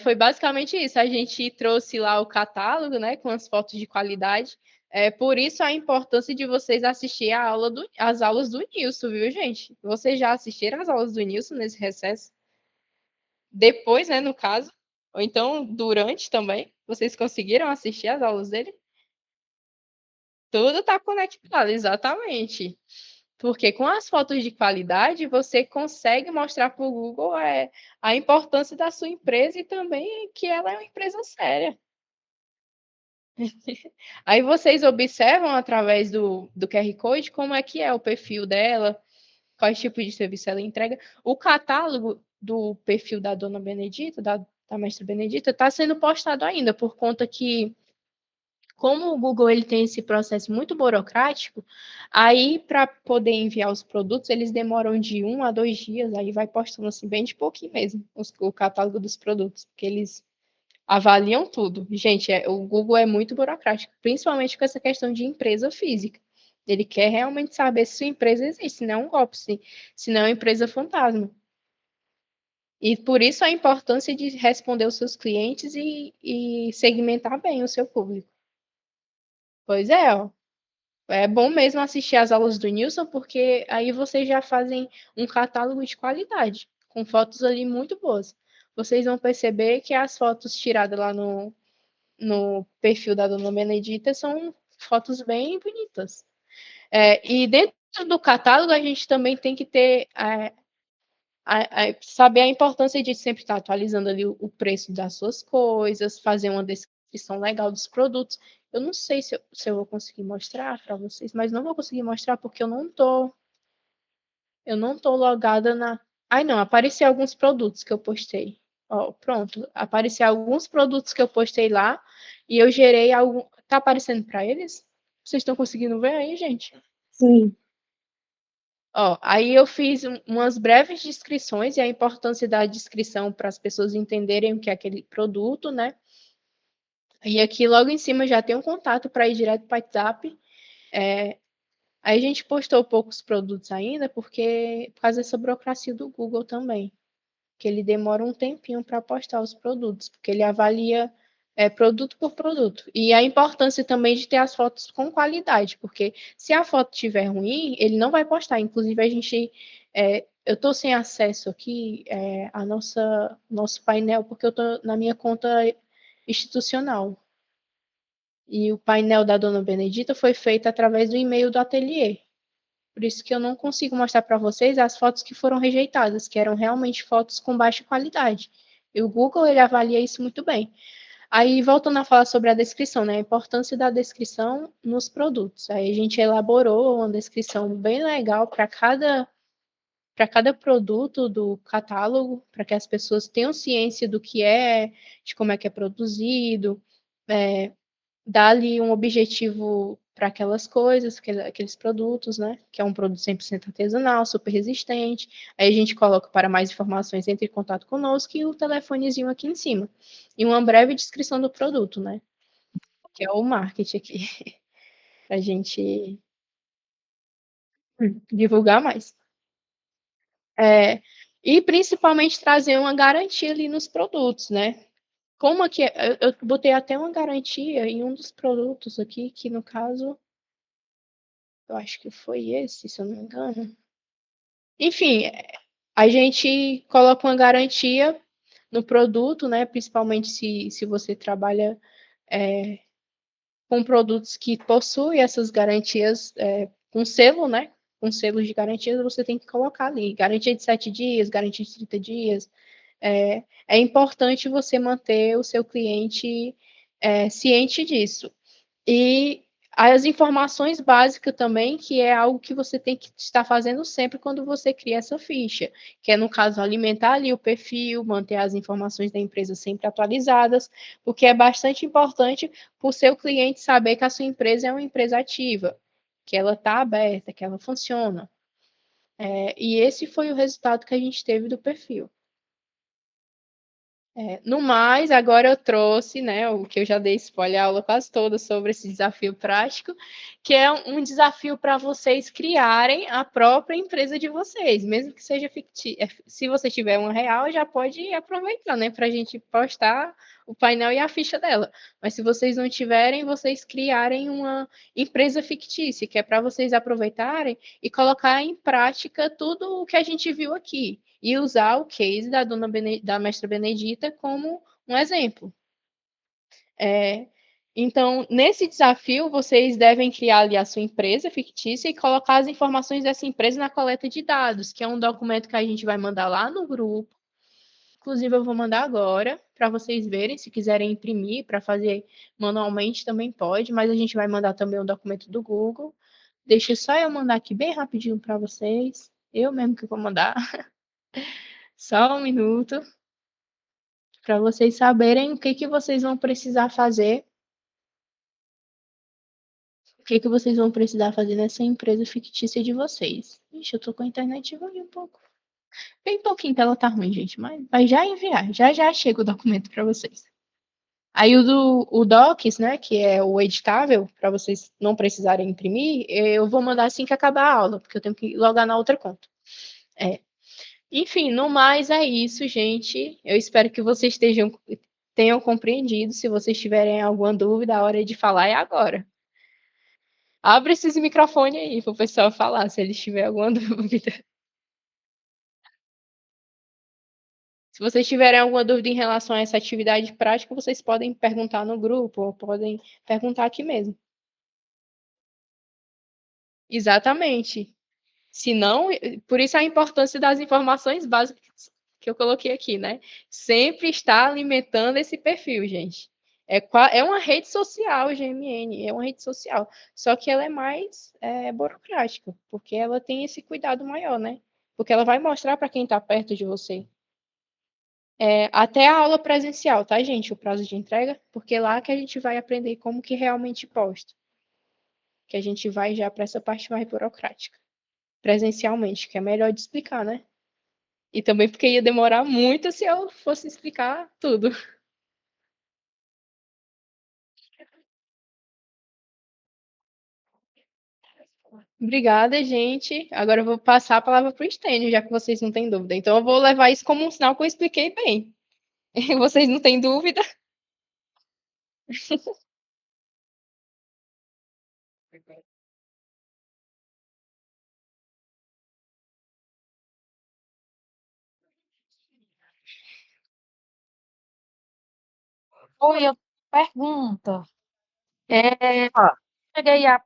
Speaker 1: foi basicamente isso. A gente trouxe lá o catálogo, né, com as fotos de qualidade. Por isso a importância de vocês assistir as aulas do Nilson, viu, gente? Vocês já assistiram as aulas do Nilson nesse recesso? Depois, né, no caso? Ou então durante também? Vocês conseguiram assistir as aulas dele? Tudo está conectado, exatamente. Porque com as fotos de qualidade, você consegue mostrar para o Google a importância da sua empresa e também que ela é uma empresa séria. Aí vocês observam através do QR Code como é o perfil dela, quais tipos de serviço ela entrega. O catálogo do perfil da Dona Benedita, da da Mestra Benedita, está sendo postado ainda, por conta que, como o Google ele tem esse processo muito burocrático, aí para poder enviar os produtos, eles demoram de 1 a 2 dias, aí vai postando assim bem de pouquinho mesmo, o catálogo dos produtos, porque eles avaliam tudo. Gente, o Google é muito burocrático, principalmente com essa questão de empresa física. Ele quer realmente saber se sua empresa existe, se não é um golpe, se não é uma empresa fantasma. E por isso a importância de responder os seus clientes e segmentar bem o seu público. Pois é, ó. É bom mesmo assistir às aulas do Nilson, porque aí vocês já fazem um catálogo de qualidade, com fotos ali muito boas. Vocês vão perceber que as fotos tiradas lá no perfil da Dona Benedita são fotos bem bonitas. E dentro do catálogo, a gente também tem que ter saber a importância de sempre estar atualizando ali o preço das suas coisas, fazer uma descrição legal dos produtos. Eu não sei se eu vou conseguir mostrar para vocês, mas não vou conseguir mostrar porque eu não tô logada na. Ai, não, apareceu alguns produtos que eu postei. Ó, pronto, apareceu alguns produtos que eu postei lá e eu gerei algum. Tá aparecendo para eles? Vocês estão conseguindo ver aí, gente?
Speaker 3: Sim.
Speaker 1: Ó, aí eu fiz umas breves descrições e a importância da descrição para as pessoas entenderem o que é aquele produto, né? E aqui logo em cima já tem um contato para ir direto para o WhatsApp. Aí a gente postou poucos produtos ainda, porque por causa dessa burocracia do Google também, que ele demora um tempinho para postar os produtos, porque ele avalia produto por produto. E a importância também de ter as fotos com qualidade, porque se a foto estiver ruim, ele não vai postar. Inclusive, eu estou sem acesso aqui a nosso painel, porque eu estou na minha conta institucional. E o painel da Dona Benedita foi feito através do e-mail do ateliê. Por isso que eu não consigo mostrar para vocês as fotos que foram rejeitadas, que eram realmente fotos com baixa qualidade. E o Google ele avalia isso muito bem. Aí, voltando a falar sobre a descrição, né? A importância da descrição nos produtos. Aí a gente elaborou uma descrição bem legal para cada produto do catálogo, para que as pessoas tenham ciência do que é, de como é que é produzido, dar ali um objetivo para aquelas coisas, aqueles produtos, né? Que é um produto 100% artesanal, super resistente. Aí a gente coloca para mais informações, entre em contato conosco e o telefonezinho aqui em cima. E uma breve descrição do produto, né? Que é o marketing aqui, para a gente divulgar mais. E principalmente trazer uma garantia ali nos produtos, né? Como aqui, eu botei até uma garantia em um dos produtos aqui, que no caso eu acho que foi esse, se eu não me engano. Enfim, a gente coloca uma garantia no produto, né? Principalmente se você trabalha com produtos que possuem essas garantias com selo, né? Com selos de garantia, você tem que colocar ali. Garantia de 7 dias, garantia de 30 dias. É importante você manter o seu cliente ciente disso. E as informações básicas também, que é algo que você tem que estar fazendo sempre quando você cria essa ficha, que é, no caso, alimentar ali o perfil, manter as informações da empresa sempre atualizadas, porque é bastante importante para o seu cliente saber que a sua empresa é uma empresa ativa, que ela está aberta, que ela funciona. E esse foi o resultado que a gente teve do perfil. No mais, agora eu trouxe, né, o que eu já dei spoiler a aula quase toda sobre esse desafio prático, que é um desafio para vocês criarem a própria empresa de vocês, mesmo que seja fictícia. Se você tiver uma real, já pode aproveitar, né, para a gente postar o painel e a ficha dela. Mas se vocês não tiverem, vocês criarem uma empresa fictícia, que é para vocês aproveitarem e colocar em prática tudo o que a gente viu aqui e usar o case da Mestra Benedita como um exemplo. Então, nesse desafio, vocês devem criar ali a sua empresa fictícia e colocar as informações dessa empresa na coleta de dados, que é um documento que a gente vai mandar lá no grupo. Inclusive, eu vou mandar agora para vocês verem. Se quiserem imprimir para fazer manualmente, também pode, mas a gente vai mandar também um documento do Google. Deixa só eu mandar aqui bem rapidinho para vocês. Eu mesmo que vou mandar. Só um minuto. para vocês saberem o que que vocês vão precisar fazer, o que que vocês vão precisar fazer nessa empresa fictícia de vocês. Ixi, eu tô com a internet ruim um pouco. Bem pouquinho que ela tá ruim, gente, mas vai já enviar, já já chega o documento para vocês. Aí o Docs, né, que é o editável, para vocês não precisarem imprimir, eu vou mandar assim que acabar a aula, porque eu tenho que logar na outra conta. É. Enfim, no mais é isso, gente. Eu espero que vocês tenham compreendido. Se vocês tiverem alguma dúvida, a hora de falar é agora. Abre esses microfones aí para o pessoal falar, se eles tiverem alguma dúvida. Se vocês tiverem alguma dúvida em relação a essa atividade prática, vocês podem perguntar no grupo ou podem perguntar aqui mesmo. Exatamente. Se não, por isso a importância das informações básicas que eu coloquei aqui, né? Sempre está alimentando esse perfil, gente. É uma rede social, GMN, é uma rede social. Só que ela é mais burocrática, porque ela tem esse cuidado maior, né? Porque ela vai mostrar para quem está perto de você. Até a aula presencial, tá, gente? O prazo de entrega, porque é lá que a gente vai aprender como que realmente posta. Que a gente vai já para essa parte mais burocrática. Presencialmente, que é melhor de explicar, né? E também porque ia demorar muito se eu fosse explicar tudo. Obrigada, gente. Agora eu vou passar a palavra para o Stênio, já que vocês não têm dúvida. Então eu vou levar isso como um sinal que eu expliquei bem. Vocês não têm dúvida?
Speaker 4: Oi, eu pergunta. É,
Speaker 2: Ah,
Speaker 4: cheguei há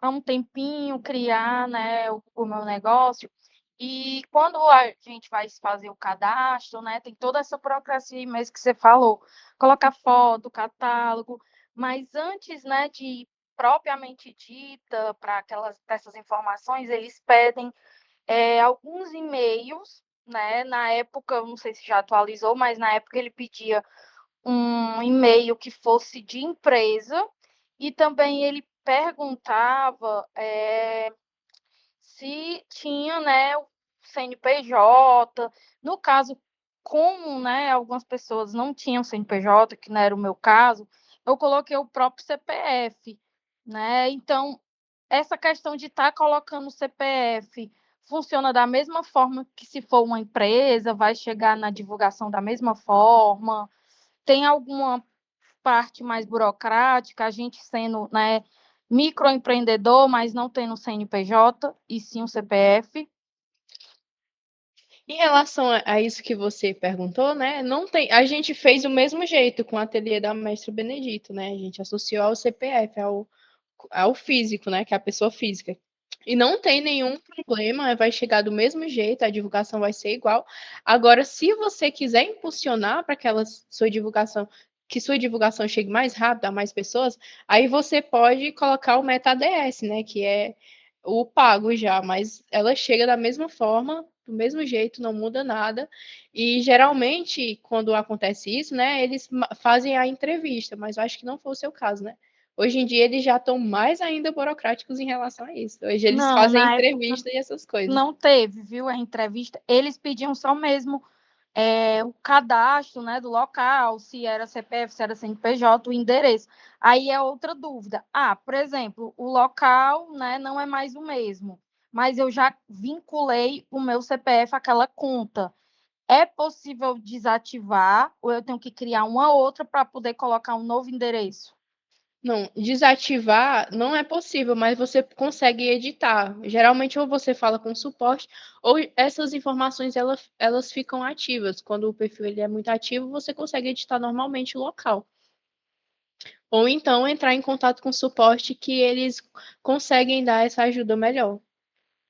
Speaker 4: um tempinho criar, né, o meu negócio e quando a gente vai fazer o cadastro, né, tem toda essa burocracia mesmo que você falou, colocar foto, catálogo, mas antes, né, de propriamente dita para aquelas dessas informações, eles pedem alguns e-mails, né, na época, eu não sei se já atualizou, mas na época ele pedia um e-mail que fosse de empresa e também ele perguntava se tinha, né, o CNPJ. No caso, como, né, algumas pessoas não tinham CNPJ, que não era o meu caso, eu coloquei o próprio CPF, né? Então, essa questão de estar colocando o CPF funciona da mesma forma que se for uma empresa, vai chegar na divulgação da mesma forma. Tem alguma parte mais burocrática, a gente sendo, né, microempreendedor, mas não tendo CNPJ e sim um CPF.
Speaker 1: Em relação a isso que você perguntou, né? Não tem, a gente fez do mesmo jeito com o ateliê da Mestre Benedito, né? A gente associou ao CPF, ao físico, né? Que é a pessoa física. E não tem nenhum problema, vai chegar do mesmo jeito, a divulgação vai ser igual. Agora, se você quiser impulsionar para que sua divulgação chegue mais rápido a mais pessoas, aí você pode colocar o Meta ADS, né? Que é o pago já, mas ela chega da mesma forma, do mesmo jeito, não muda nada. E geralmente, quando acontece isso, né, eles fazem a entrevista, mas eu acho que não foi o seu caso, né? Hoje em dia eles já estão mais ainda burocráticos em relação a isso. Hoje eles
Speaker 4: Não,
Speaker 1: fazem
Speaker 4: na época
Speaker 1: entrevista e essas coisas.
Speaker 4: não teve, viu, a entrevista. Eles pediam só mesmo o cadastro, né, do local, se era CPF, se era CNPJ, o endereço. Aí é outra dúvida. Por exemplo, o local, né, não é mais o mesmo, mas eu já vinculei o meu CPF àquela conta. É possível desativar ou eu tenho que criar uma outra para poder colocar um novo endereço?
Speaker 1: Não, desativar não é possível, mas você consegue editar. Geralmente, ou você fala com suporte, ou essas informações elas ficam ativas. Quando o perfil ele é muito ativo, você consegue editar normalmente o local. Ou então entrar em contato com o suporte que eles conseguem dar essa ajuda melhor.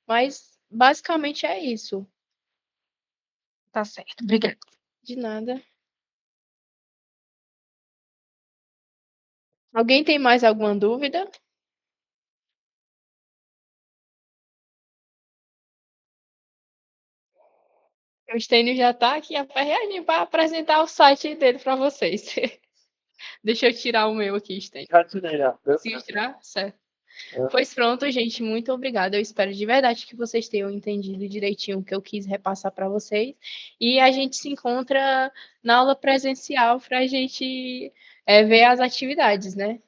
Speaker 1: Mas basicamente é isso.
Speaker 4: Tá certo, obrigada.
Speaker 1: De nada. Alguém tem mais alguma dúvida? O Stênio já está aqui aperreadinho para apresentar o site dele para vocês. Deixa eu tirar o meu aqui, Stênio.
Speaker 2: Já tirei, já.
Speaker 1: Conseguiu tirar? Certo. Pois pronto, gente, muito obrigada. Eu espero de verdade que vocês tenham entendido direitinho o que eu quis repassar para vocês. E a gente se encontra na aula presencial para a gente ver as atividades, né?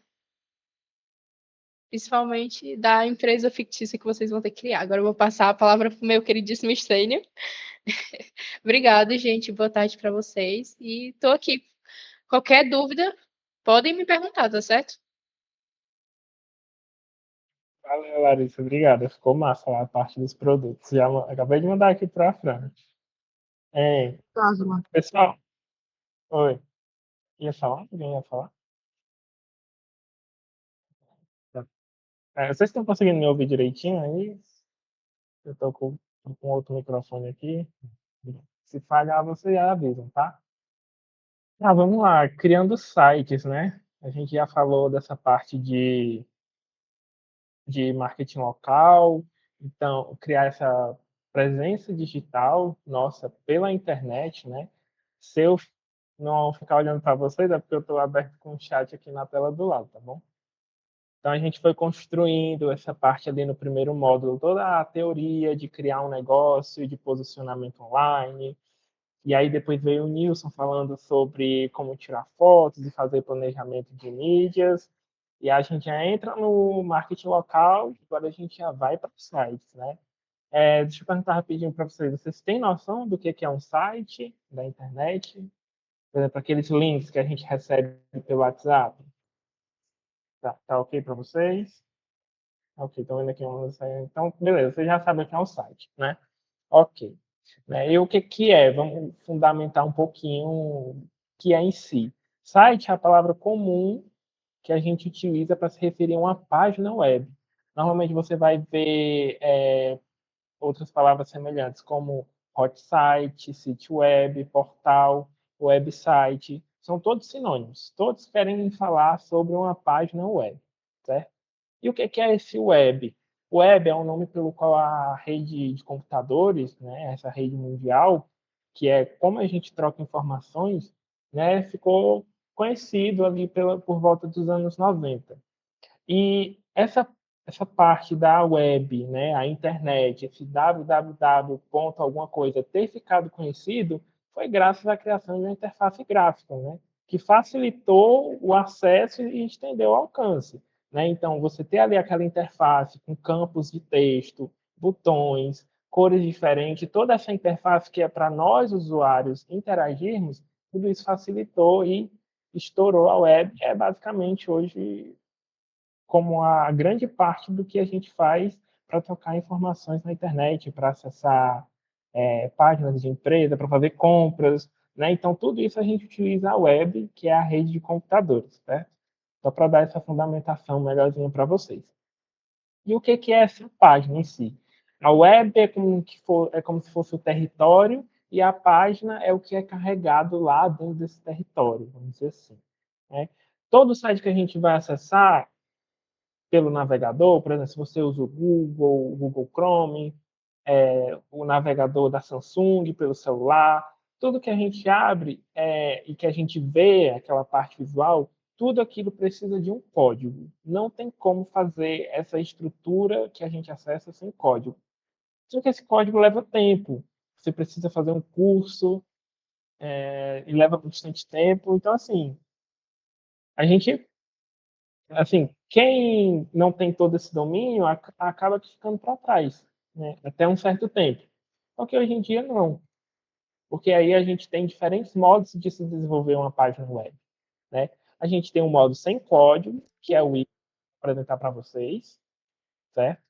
Speaker 1: Principalmente da empresa fictícia que vocês vão ter que criar. Agora eu vou passar a palavra para o meu queridíssimo Stênio. Obrigada, gente. Boa tarde para vocês. E estou aqui. Qualquer dúvida, podem me perguntar, tá certo?
Speaker 2: Valeu, Larissa. Obrigada. Ficou massa lá a parte dos produtos. Já acabei de mandar aqui para a Fran. Pessoal, oi. Ia falar? Alguém ia falar? Tá. Vocês estão conseguindo me ouvir direitinho aí? Eu estou com outro microfone aqui. Se falhar, vocês avisam, tá? Vamos lá. Criando sites, né? A gente já falou dessa parte de marketing local. Então, criar essa presença digital nossa pela internet, né? Se eu não ficar olhando para vocês, é porque eu estou aberto com o chat aqui na tela do lado, tá bom? Então, a gente foi construindo essa parte ali no primeiro módulo, toda a teoria de criar um negócio, de posicionamento online. E aí depois veio o Nilson falando sobre como tirar fotos e fazer planejamento de mídias. E a gente já entra no marketing local, e agora a gente já vai para os sites, né? Deixa eu perguntar rapidinho para vocês. Vocês têm noção do que é um site da internet? Por exemplo, aqueles links que a gente recebe pelo WhatsApp. Tá ok para vocês? Ok, estão vendo aqui. Então, beleza, vocês já sabem o que é um site, né? Ok. E o que é? Vamos fundamentar um pouquinho o que é em si. Site é a palavra comum que a gente utiliza para se referir a uma página web. Normalmente você vai ver outras palavras semelhantes, como hot site, sítio web, portal, website. São todos sinônimos. Todos querem falar sobre uma página web, certo? E o que é esse web? Web é um nome pelo qual a rede de computadores, né, essa rede mundial, que é como a gente troca informações, né, ficou conhecido ali por volta dos anos 90. E essa parte da web, né, a internet, esse www. Alguma coisa ter ficado conhecido foi graças à criação de uma interface gráfica, né, que facilitou o acesso e estendeu o alcance. Né? Então, você ter ali aquela interface com campos de texto, botões, cores diferentes, toda essa interface que é para nós, usuários, interagirmos, tudo isso facilitou e estourou a web, que é basicamente hoje como a grande parte do que a gente faz para trocar informações na internet, para acessar páginas de empresa, para fazer compras, né? Então, tudo isso a gente utiliza a web, que é a rede de computadores, certo? Só para dar essa fundamentação melhorzinha para vocês. E o que é essa página em si? A web é como se fosse o território e a página é o que é carregado lá dentro desse território, vamos dizer assim. Né? Todo site que a gente vai acessar, pelo navegador, por exemplo, se você usa o Google Chrome, o navegador da Samsung pelo celular, tudo que a gente abre e que a gente vê, aquela parte visual, tudo aquilo precisa de um código. Não tem como fazer essa estrutura que a gente acessa sem código. Só que esse código leva tempo. Você precisa fazer um curso e leva bastante tempo. Então, a gente quem não tem todo esse domínio acaba ficando para trás, né? Até um certo tempo. Porque hoje em dia não. Porque aí a gente tem diferentes modos de se desenvolver uma página web, né? A gente tem um modo sem código, que é o I apresentar para vocês, certo?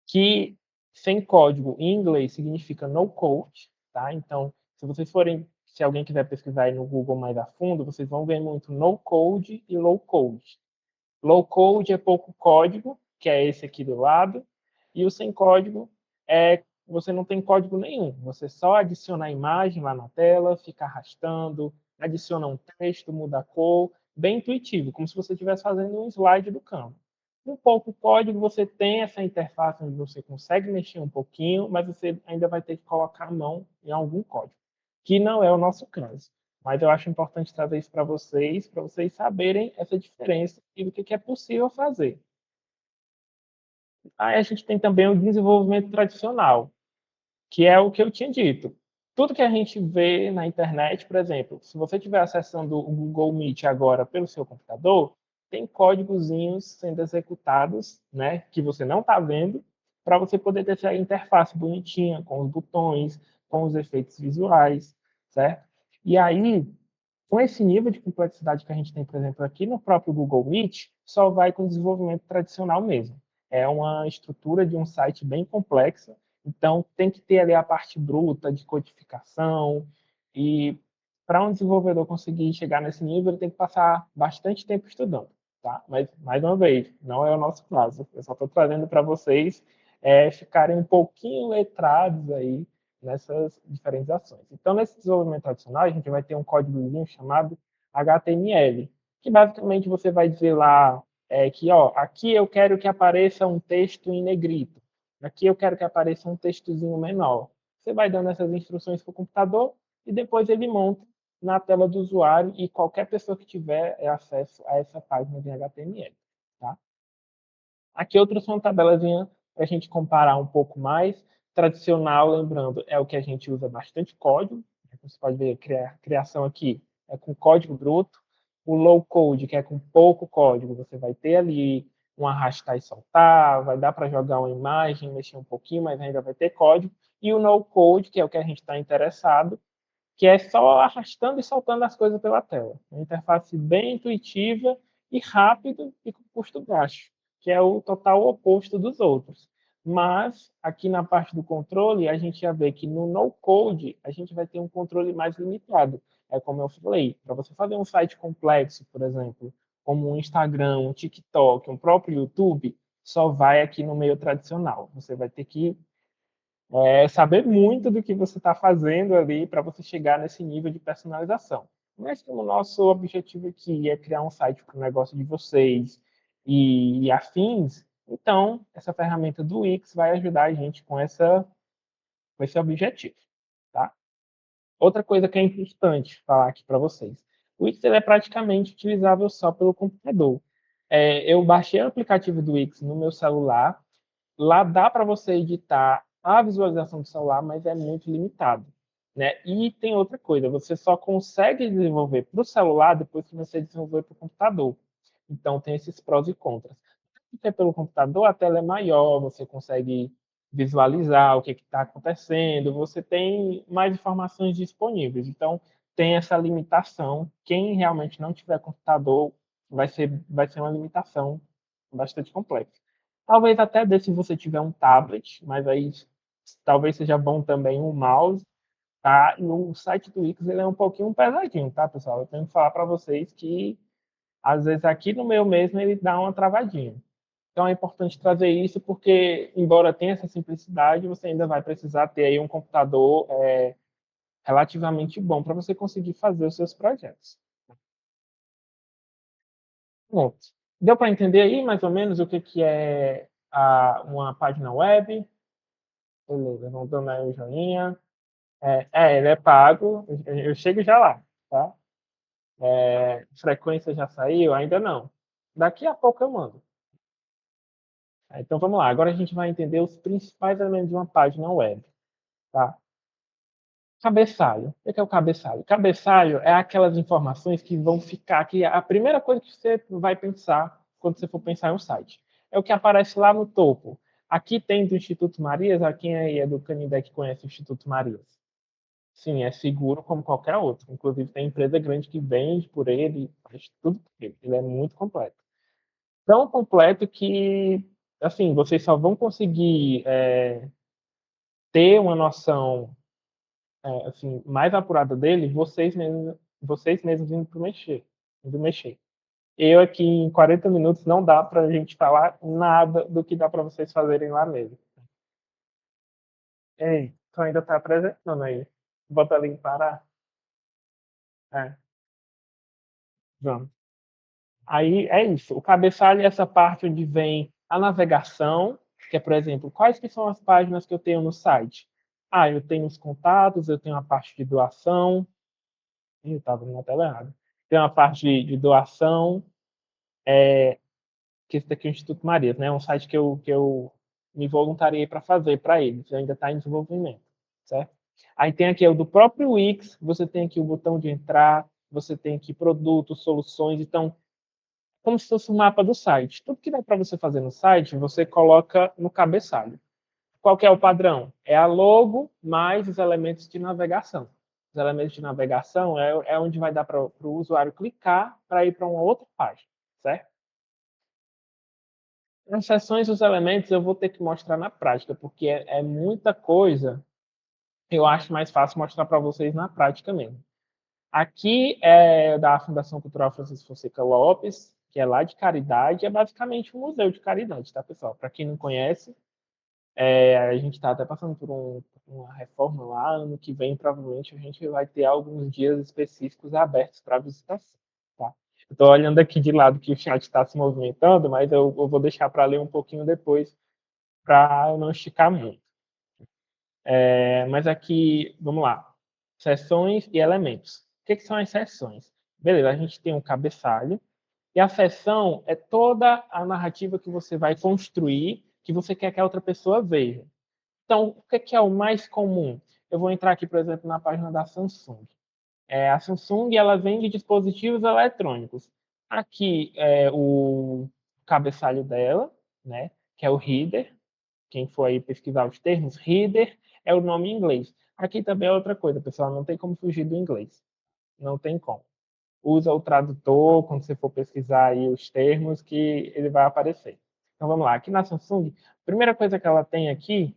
Speaker 2: Que sem código em inglês significa no code, tá? Então, se alguém quiser pesquisar aí no Google mais a fundo, vocês vão ver muito no code e low code. Low code é pouco código, que é esse aqui do lado, e o sem código você não tem código nenhum. Você só adiciona a imagem lá na tela, fica arrastando, adiciona um texto, muda a cor, bem intuitivo, como se você estivesse fazendo um slide do Canva. Um pouco código, você tem essa interface onde você consegue mexer um pouquinho, mas você ainda vai ter que colocar a mão em algum código, que não é o nosso caso. Mas eu acho importante trazer isso para vocês saberem essa diferença e do que é possível fazer. Aí a gente tem também o desenvolvimento tradicional, que é o que eu tinha dito. Tudo que a gente vê na internet, por exemplo, se você estiver acessando o Google Meet agora pelo seu computador, tem códigozinhos sendo executados, né, que você não está vendo, para você poder ter essa interface bonitinha, com os botões, com os efeitos visuais, certo? E aí, com esse nível de complexidade que a gente tem, por exemplo, aqui no próprio Google Meet, só vai com desenvolvimento tradicional mesmo. É uma estrutura de um site bem complexa, então tem que ter ali a parte bruta de codificação, e para um desenvolvedor conseguir chegar nesse nível, ele tem que passar bastante tempo estudando. Tá? Mas, mais uma vez, não é o nosso caso. Eu só estou trazendo para vocês ficarem um pouquinho letrados aí nessas diferentes ações. Então, nesse desenvolvimento tradicional, a gente vai ter um códigozinho chamado HTML, que basicamente você vai dizer lá que, ó, aqui eu quero que apareça um texto em negrito, aqui eu quero que apareça um textozinho menor. Você vai dando essas instruções para o computador e depois ele monta na tela do usuário e qualquer pessoa que tiver acesso a essa página de HTML. Tá? Aqui outras são tabelazinha para a gente comparar um pouco mais. Tradicional, lembrando, é o que a gente usa bastante código. Você pode ver a criação aqui é com código bruto. O low code, que é com pouco código, você vai ter ali um arrastar e soltar, vai dar para jogar uma imagem, mexer um pouquinho, mas ainda vai ter código. E o no code, que é o que a gente está interessado, que é só arrastando e soltando as coisas pela tela. Uma interface bem intuitiva e rápido e com custo baixo, que é o total oposto dos outros. Mas, aqui na parte do controle, a gente já vê que no no-code, a gente vai ter um controle mais limitado. É como eu falei, para você fazer um site complexo, por exemplo, como um Instagram, um TikTok, um próprio YouTube, só vai aqui no meio tradicional. Você vai ter que saber muito do que você está fazendo ali para você chegar nesse nível de personalização. Mas como o nosso objetivo aqui é criar um site para o negócio de vocês e afins, então essa ferramenta do Wix vai ajudar a gente com esse objetivo. Tá? Outra coisa que é importante falar aqui para vocês. O Wix ele é praticamente utilizável só pelo computador. Eu baixei o aplicativo do Wix no meu celular. Lá dá para você editar a visualização do celular, mas é muito limitado. Né? E tem outra coisa, você só consegue desenvolver para o celular depois que você desenvolver para o computador. Então tem esses prós e contras. Porque pelo computador a tela é maior, você consegue visualizar o que está acontecendo, você tem mais informações disponíveis. Então tem essa limitação. Quem realmente não tiver computador vai ser uma limitação bastante complexa. Talvez até dê se você tiver um tablet, mas aí talvez seja bom também um mouse, tá? E o site do Wix ele é um pouquinho pesadinho, tá, pessoal? Eu tenho que falar para vocês que às vezes aqui no meu mesmo ele dá uma travadinha. Então é importante trazer isso porque, embora tenha essa simplicidade, você ainda vai precisar ter aí um computador relativamente bom para você conseguir fazer os seus projetos. Bom, deu para entender aí mais ou menos o que é uma página web? Beleza, vamos dando aí o joinha. Ele é pago, eu chego já lá, tá? Frequência já saiu? Ainda não. Daqui a pouco eu mando. Então vamos lá, agora a gente vai entender os principais elementos de uma página web, tá? Cabeçalho. O que é o cabeçalho? Cabeçalho é aquelas informações que vão ficar aqui. A primeira coisa que você vai pensar quando você for pensar em um site é o que aparece lá no topo. Aqui tem do Instituto Marias, quem aí é do Canindé que conhece o Instituto Marias? Sim, é seguro como qualquer outro. Inclusive tem empresa grande que vende por ele, faz tudo por ele. Ele é muito completo. Tão completo que, assim, vocês só vão conseguir ter uma noção assim, mais apurada dele, vocês mesmos indo mexer. Eu aqui em 40 minutos não dá para a gente falar nada do que dá para vocês fazerem lá mesmo. Ei, tu ainda está apresentando aí. Bota ali em parar. É, vamos. Aí é isso. O cabeçalho é essa parte onde vem a navegação, que é, por exemplo, quais que são as páginas que eu tenho no site? Ah, eu tenho os contatos, eu tenho a parte de doação. Eu estava na tela errada. Tem uma parte de doação, que esse daqui é o Instituto Marias, né? É um site que eu me voluntariei para fazer para eles. Ainda está em desenvolvimento, certo? Aí tem aqui o do próprio Wix, você tem aqui o botão de entrar, você tem aqui produtos, soluções, então como se fosse um mapa do site. Tudo que dá para você fazer no site, você coloca no cabeçalho. Qual que é o padrão? É a logo mais os elementos de navegação. Os elementos de navegação é onde vai dar para o usuário clicar para ir para uma outra página, certo? As seções dos elementos eu vou ter que mostrar na prática, porque é muita coisa. Eu acho mais fácil mostrar para vocês na prática mesmo. Aqui é da Fundação Cultural Francisco Fonseca Lopes, que é lá de Caridade, é basicamente um museu de caridade, tá, pessoal? Para quem não conhece, a gente está até passando por uma reforma lá, ano que vem, provavelmente, a gente vai ter alguns dias específicos abertos para visitação, tá? Eu estou olhando aqui de lado que o chat está se movimentando, mas eu vou deixar para ler um pouquinho depois, para não esticar muito. Mas aqui, vamos lá. Seções e elementos. O que são as seções? Beleza, a gente tem um cabeçalho, e a seção é toda a narrativa que você vai construir, que você quer que a outra pessoa veja. Então, o que é o mais comum? Eu vou entrar aqui, por exemplo, na página da Samsung. A Samsung ela vende dispositivos eletrônicos. Aqui é o cabeçalho dela, né, que é o Reader. Quem for aí pesquisar os termos, Reader é o nome em inglês. Aqui também é outra coisa, pessoal, não tem como fugir do inglês. Não tem como. Usa o tradutor quando você for pesquisar aí os termos que ele vai aparecer. Então vamos lá, aqui na Samsung, a primeira coisa que ela tem aqui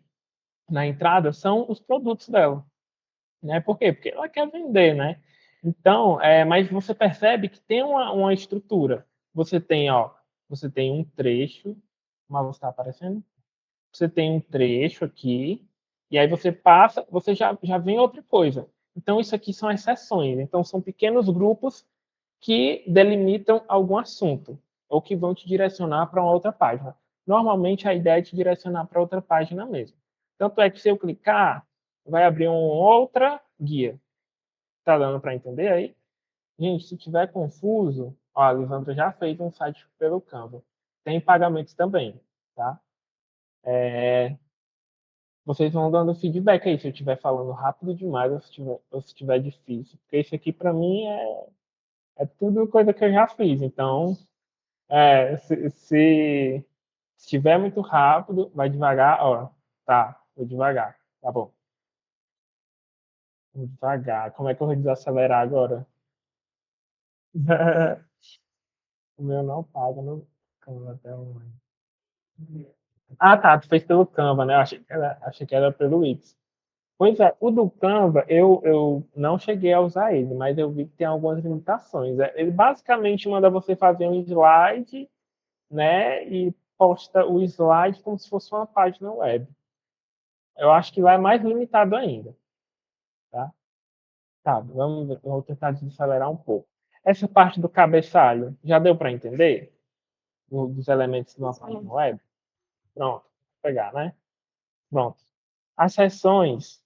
Speaker 2: na entrada são os produtos dela, né? Por quê? Porque ela quer vender, né? Então, mas você percebe que tem uma estrutura. Você tem, ó, você tem um trecho, mas está aparecendo? Você tem um trecho aqui, e aí você passa, você já vem outra coisa. Então, isso aqui são as seções. Então, são pequenos grupos que delimitam algum assunto, ou que vão te direcionar para uma outra página. Normalmente, a ideia é te direcionar para outra página mesmo. Tanto é que, se eu clicar, vai abrir uma outra guia. Tá dando para entender aí? Gente, se tiver confuso, ó, a Lisandra já fez um site pelo Canva. Tem pagamentos também, tá? Vocês vão dando feedback aí se eu estiver falando rápido demais ou se estiver difícil. Porque isso aqui, para mim, é tudo coisa que eu já fiz. Então, se estiver muito rápido, vai devagar. Ó, tá, vou devagar. Tá bom. Vou devagar. Como é que eu vou desacelerar agora? O meu não paga no Canva até online. Ah, tá, tu fez pelo Canva, né? Eu achei que era pelo Wix. Pois é, o do Canva, eu não cheguei a usar ele, mas eu vi que tem algumas limitações. Ele basicamente manda você fazer um slide, né, e posta o slide como se fosse uma página web. Eu acho que lá é mais limitado ainda, tá? Tá, vamos tentar desacelerar um pouco. Essa parte do cabeçalho, já deu para entender? Dos elementos de uma página web? Pronto, vou pegar, né? Pronto. As seções,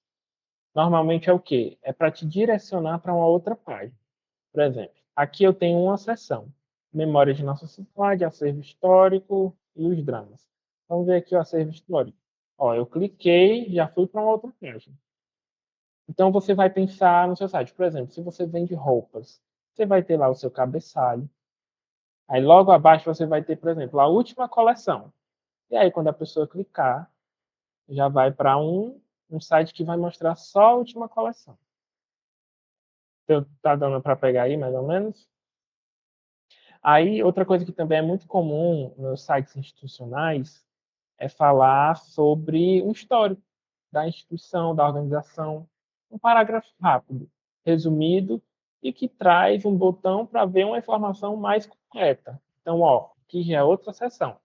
Speaker 2: normalmente é o quê? É para te direcionar para uma outra página. Por exemplo, aqui eu tenho uma seção: Memória de Nossa Cidade, Acervo Histórico e os Dramas. Vamos ver aqui o acervo histórico. Ó, eu cliquei, já fui para uma outra página. Então você vai pensar no seu site. Por exemplo, se você vende roupas, você vai ter lá o seu cabeçalho. Aí logo abaixo você vai ter, por exemplo, a última coleção. E aí quando a pessoa clicar, já vai para um site que vai mostrar só a última coleção. Então, tá dando para pegar aí, mais ou menos? Aí, outra coisa que também é muito comum nos sites institucionais é falar sobre o histórico da instituição, da organização. Um parágrafo rápido, resumido, e que traz um botão para ver uma informação mais completa. Então, ó, aqui já é outra seção.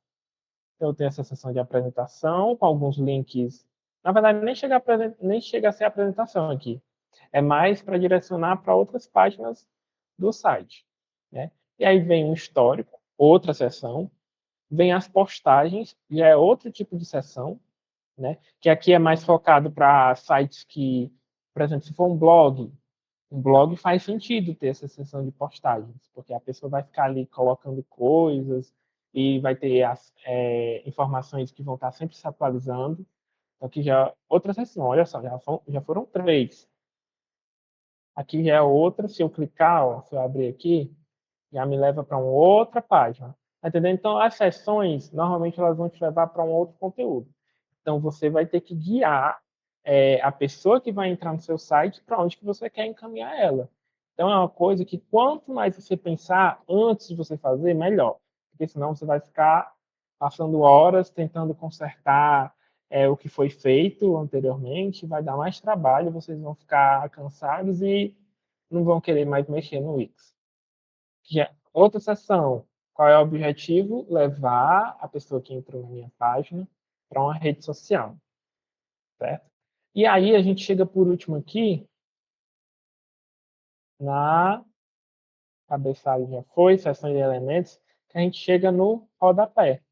Speaker 2: Então, eu tenho essa seção de apresentação, com alguns links. Na verdade, nem chega a ser apresentação aqui. É mais para direcionar para outras páginas do site, né? E aí vem um histórico, outra seção, vem as postagens, já é outro tipo de seção, né? Que aqui é mais focado para sites que, por exemplo, se for um blog faz sentido ter essa seção de postagens, porque a pessoa vai ficar ali colocando coisas e vai ter as informações que vão estar sempre se atualizando. Então, aqui já outra seção, olha só, já foram 3. Aqui já é outra, se eu clicar, ó, se eu abrir aqui, já me leva para uma outra página. Tá entendendo? Então, as sessões, normalmente, elas vão te levar para um outro conteúdo. Então, você vai ter que guiar a pessoa que vai entrar no seu site para onde que você quer encaminhar ela. Então, é uma coisa que quanto mais você pensar antes de você fazer, melhor. Porque senão você vai ficar passando horas tentando consertar o que foi feito anteriormente, vai dar mais trabalho, vocês vão ficar cansados e não vão querer mais mexer no Wix. Outra seção, qual é o objetivo? Levar a pessoa que entrou na minha página para uma rede social, certo? E aí a gente chega por último aqui na cabeçalho já foi, seção de elementos, que a gente chega no rodapé.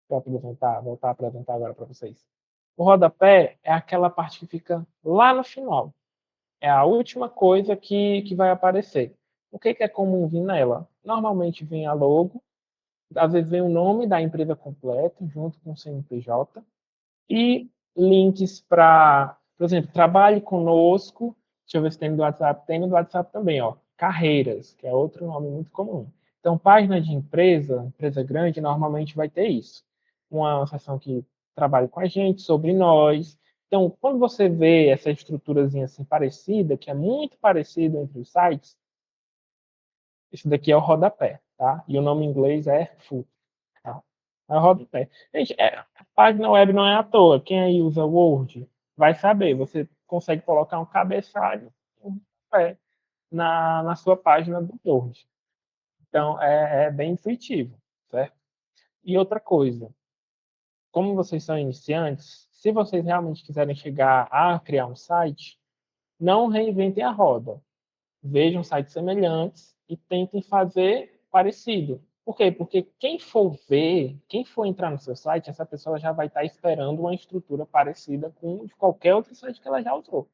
Speaker 2: Vou voltar a apresentar agora para vocês. O rodapé é aquela parte que fica lá no final. É a última coisa que vai aparecer. O que é comum vir nela? Normalmente vem a logo, às vezes vem o nome da empresa completo, junto com o CNPJ, e links para, por exemplo, trabalhe conosco. Deixa eu ver se tem no do WhatsApp. Tem no do WhatsApp também, ó. Carreiras, que é outro nome muito comum. Então, página de empresa grande, normalmente vai ter isso. Uma seção que trabalha com a gente, sobre nós. Então, quando você vê essa estruturazinha assim parecida, que é muito parecida entre os sites, esse daqui é o rodapé, tá? E o nome em inglês é footer, tá? É o rodapé. Gente, a página web não é à toa. Quem aí usa Word vai saber. Você consegue colocar um cabeçalho, um rodapé na sua página do Word. Então, é bem intuitivo, certo? E outra coisa, como vocês são iniciantes, se vocês realmente quiserem chegar a criar um site, não reinventem a roda. Vejam sites semelhantes e tentem fazer parecido. Por quê? Porque quem for ver, quem for entrar no seu site, essa pessoa já vai estar esperando uma estrutura parecida com de qualquer outro site que ela já usou.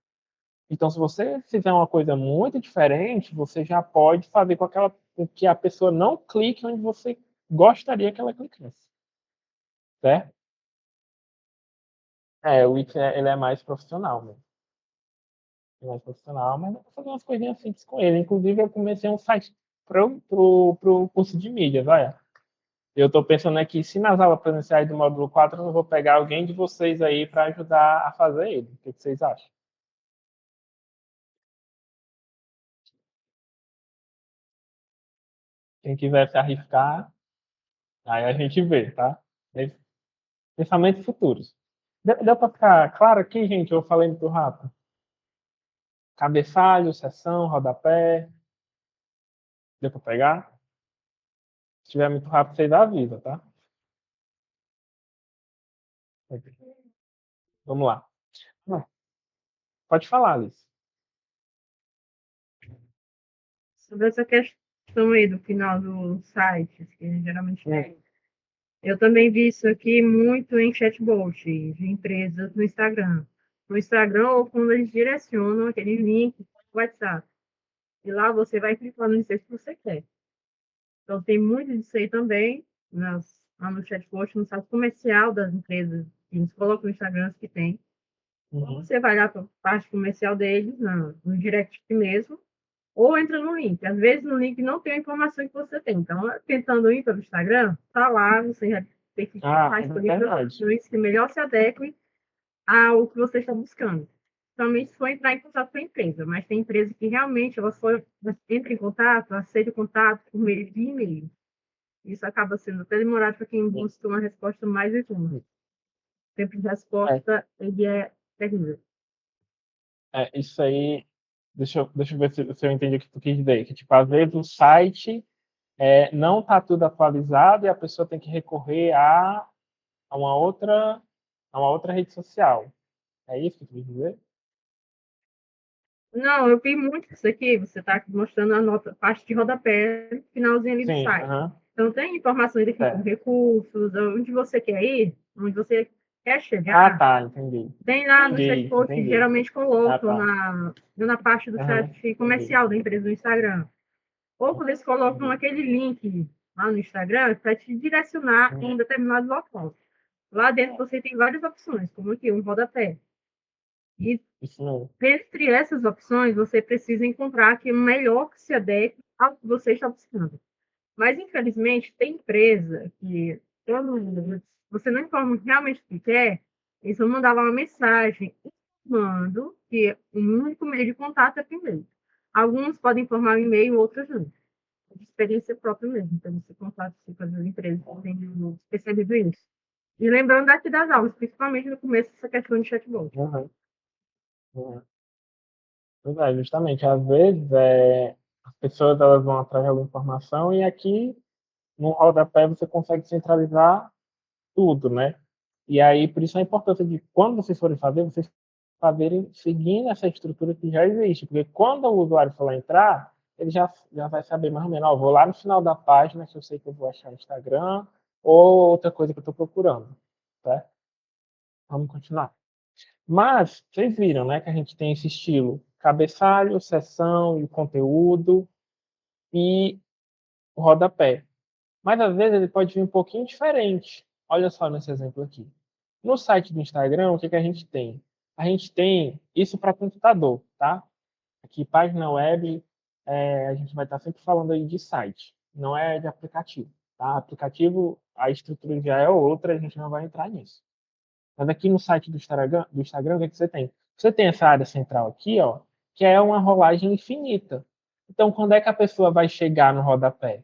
Speaker 2: Então, se você fizer uma coisa muito diferente, você já pode fazer com que a pessoa não clique onde você gostaria que ela clicasse. Certo? O Wix ele é mais profissional mesmo. Mais profissional, mas dá pra fazer umas coisinhas simples com ele. Inclusive, eu comecei um site pro curso de mídia, olha. Eu estou pensando aqui, se nas aulas presenciais do módulo 4 eu não vou pegar alguém de vocês aí para ajudar a fazer ele. O que vocês acham? Quem quiser se arriscar, aí a gente vê, tá? Pensamentos futuros. Deu para ficar claro aqui, gente? Eu falei muito rápido. Cabeçalho, seção, rodapé. Deu para pegar? Se estiver muito rápido, vocês avisam, tá? Vamos lá. Pode falar, Alice.
Speaker 3: Sobre essa questão aí do final do site, que geralmente tem. Eu também vi isso aqui muito em chatbot de empresas no Instagram. No Instagram, ou quando eles direcionam aquele link para o WhatsApp. E lá você vai clicando no que você quer. Então, tem muito disso aí também lá no chatbot, no site comercial das empresas, que eles colocam no Instagram que tem. Então, você vai lá para a parte comercial deles, no direct mesmo, ou entra no link. Às vezes, no link não tem a informação que você tem. Então, tentando ir pelo Instagram, tá lá, você já tem que escolher opções que melhor se adequem ao que você está buscando. Somente se for entrar em contato com a empresa, mas tem empresa que realmente entra em contato, aceita o contato por meio de e-mail. Isso acaba sendo até demorado para quem busca uma resposta mais urgente. O tempo de resposta ele é terrível.
Speaker 2: Isso aí, deixa eu ver se eu entendi o que tu quis dizer. Que, tipo, às vezes o site não está tudo atualizado e a pessoa tem que recorrer a uma outra rede social. É isso que tu quis dizer?
Speaker 3: Não, eu vi muito isso aqui. Você está mostrando a nota, parte de rodapé, finalzinho ali do
Speaker 2: Sim,
Speaker 3: site.
Speaker 2: aham,
Speaker 3: Então, tem informações aqui com
Speaker 2: certo.
Speaker 3: recursos, onde você quer ir, onde você quer
Speaker 2: Ah,
Speaker 3: chegar.
Speaker 2: tá, entendi.
Speaker 3: Tem lá no
Speaker 2: Entendi,
Speaker 3: chatbot,
Speaker 2: entendi.
Speaker 3: geralmente
Speaker 2: Ah,
Speaker 3: colocam
Speaker 2: tá.
Speaker 3: na parte do
Speaker 2: Aham,
Speaker 3: chat
Speaker 2: entendi.
Speaker 3: comercial da empresa no Instagram. Ou quando eles colocam
Speaker 2: Entendi.
Speaker 3: aquele link lá no Instagram para te direcionar em um determinado local. Lá dentro você tem várias opções, como aqui, um rodapé. E
Speaker 2: Isso mesmo.
Speaker 3: dentre essas opções, você precisa encontrar a que melhor que se adeque ao que você está buscando. Mas, infelizmente, tem empresa que, quando você não informa realmente o que quer, eles vão mandar lá uma mensagem informando que o único meio de contato é por e-mail. Alguns podem informar o e-mail, outros não. É de experiência própria mesmo. Então, você contata com as empresas que têm percebido isso. E lembrando aqui das aulas, principalmente no começo, essa questão de chatbot.
Speaker 2: Aham, aham. Pois é, justamente, às vezes as pessoas elas vão atrás de alguma informação e aqui no rodapé você consegue centralizar tudo, né? E aí, por isso a importância de quando vocês forem fazer, vocês fazerem seguindo essa estrutura que já existe, porque quando o usuário for lá entrar, ele já vai saber mais ou menos, ó, vou lá no final da página que eu sei que eu vou achar no Instagram ou outra coisa que eu estou procurando, tá? Vamos continuar. Mas vocês viram, né, que a gente tem esse estilo cabeçalho, seção e conteúdo e o rodapé. Mas às vezes ele pode vir um pouquinho diferente. Olha só nesse exemplo aqui. No site do Instagram, o que, que a gente tem? A gente tem isso para computador, tá? Aqui, página web, a gente vai estar sempre falando aí de site, não é de aplicativo, tá? Aplicativo, a estrutura já é outra, a gente não vai entrar nisso. Mas aqui no site do Instagram, o que, que você tem? Você tem essa área central aqui, ó, que é uma rolagem infinita. Então, quando é que a pessoa vai chegar no rodapé?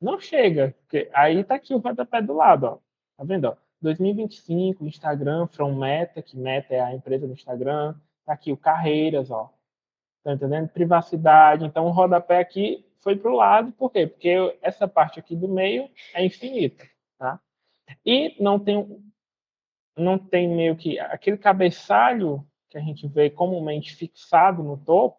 Speaker 2: Não chega, porque aí tá aqui o rodapé do lado, ó. Tá vendo, ó? 2025, Instagram, From Meta, que Meta é a empresa do Instagram. Tá aqui o Carreiras, ó. Tá entendendo? Privacidade. Então, o rodapé aqui foi pro lado, por quê? Porque essa parte aqui do meio é infinita, tá? E não tem meio que aquele cabeçalho que a gente vê comumente fixado no topo,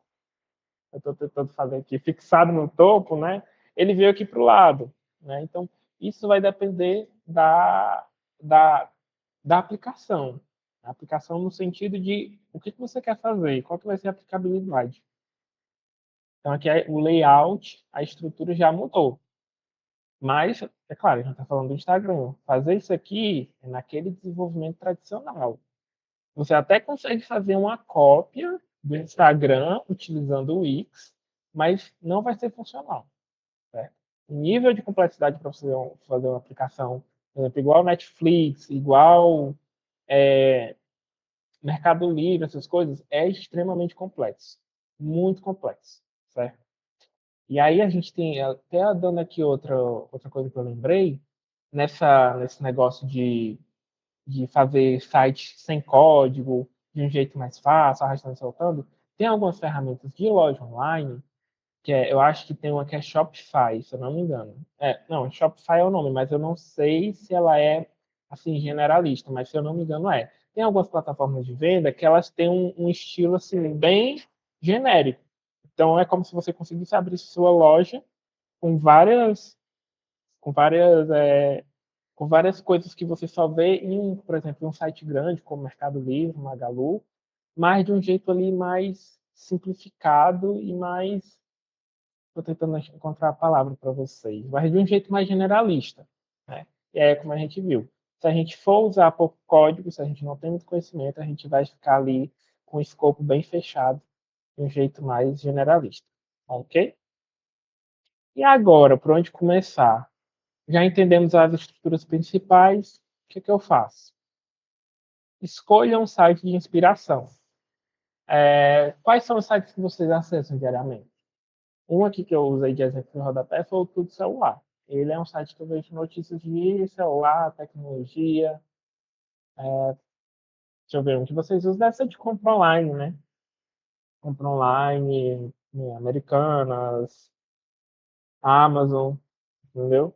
Speaker 2: eu estou tentando fazer aqui, fixado no topo, né? Ele veio aqui para o lado, né? Então, isso vai depender da, da aplicação. A aplicação no sentido de o que você quer fazer, qual que vai ser a aplicabilidade. Então, aqui o layout, a estrutura já mudou. Mas, é claro, a gente está falando do Instagram. Fazer isso aqui é naquele desenvolvimento tradicional. Você até consegue fazer uma cópia do Instagram utilizando o Wix, mas não vai ser funcional. Certo? O nível de complexidade para você fazer uma aplicação, por exemplo, igual Netflix, igual Mercado Livre, essas coisas, é extremamente complexo. Muito complexo. Certo? E aí a gente tem, até dando aqui outra coisa que eu lembrei, nesse negócio de fazer site sem código, de um jeito mais fácil, arrastando e soltando, tem algumas ferramentas de loja online, eu acho que tem uma que é Shopify, se eu não me engano. Não, Shopify é o nome, mas eu não sei se ela é assim generalista, mas se eu não me engano é. Tem algumas plataformas de venda que elas têm um estilo assim bem genérico. Então é como se você conseguisse abrir sua loja com várias com várias coisas que você só vê por exemplo, em um site grande como Mercado Livre, Magalu, mas de um jeito ali mais simplificado e mais, estou tentando encontrar a palavra para vocês, mas de um jeito mais generalista, né? E é como a gente viu. Se a gente for usar pouco código, se a gente não tem muito conhecimento, a gente vai ficar ali com o escopo bem fechado, de um jeito mais generalista, ok? E agora, por onde começar? Já entendemos as estruturas principais. O que, que eu faço? Escolha um site de inspiração. Quais são os sites que vocês acessam diariamente? Um aqui que eu usei de exemplo no rodapé foi o Tudo Celular. Ele é um site que eu vejo notícias de celular, tecnologia. Deixa eu ver, um que vocês usam deve ser de compra online, né? Compra online, Americanas, Amazon, entendeu?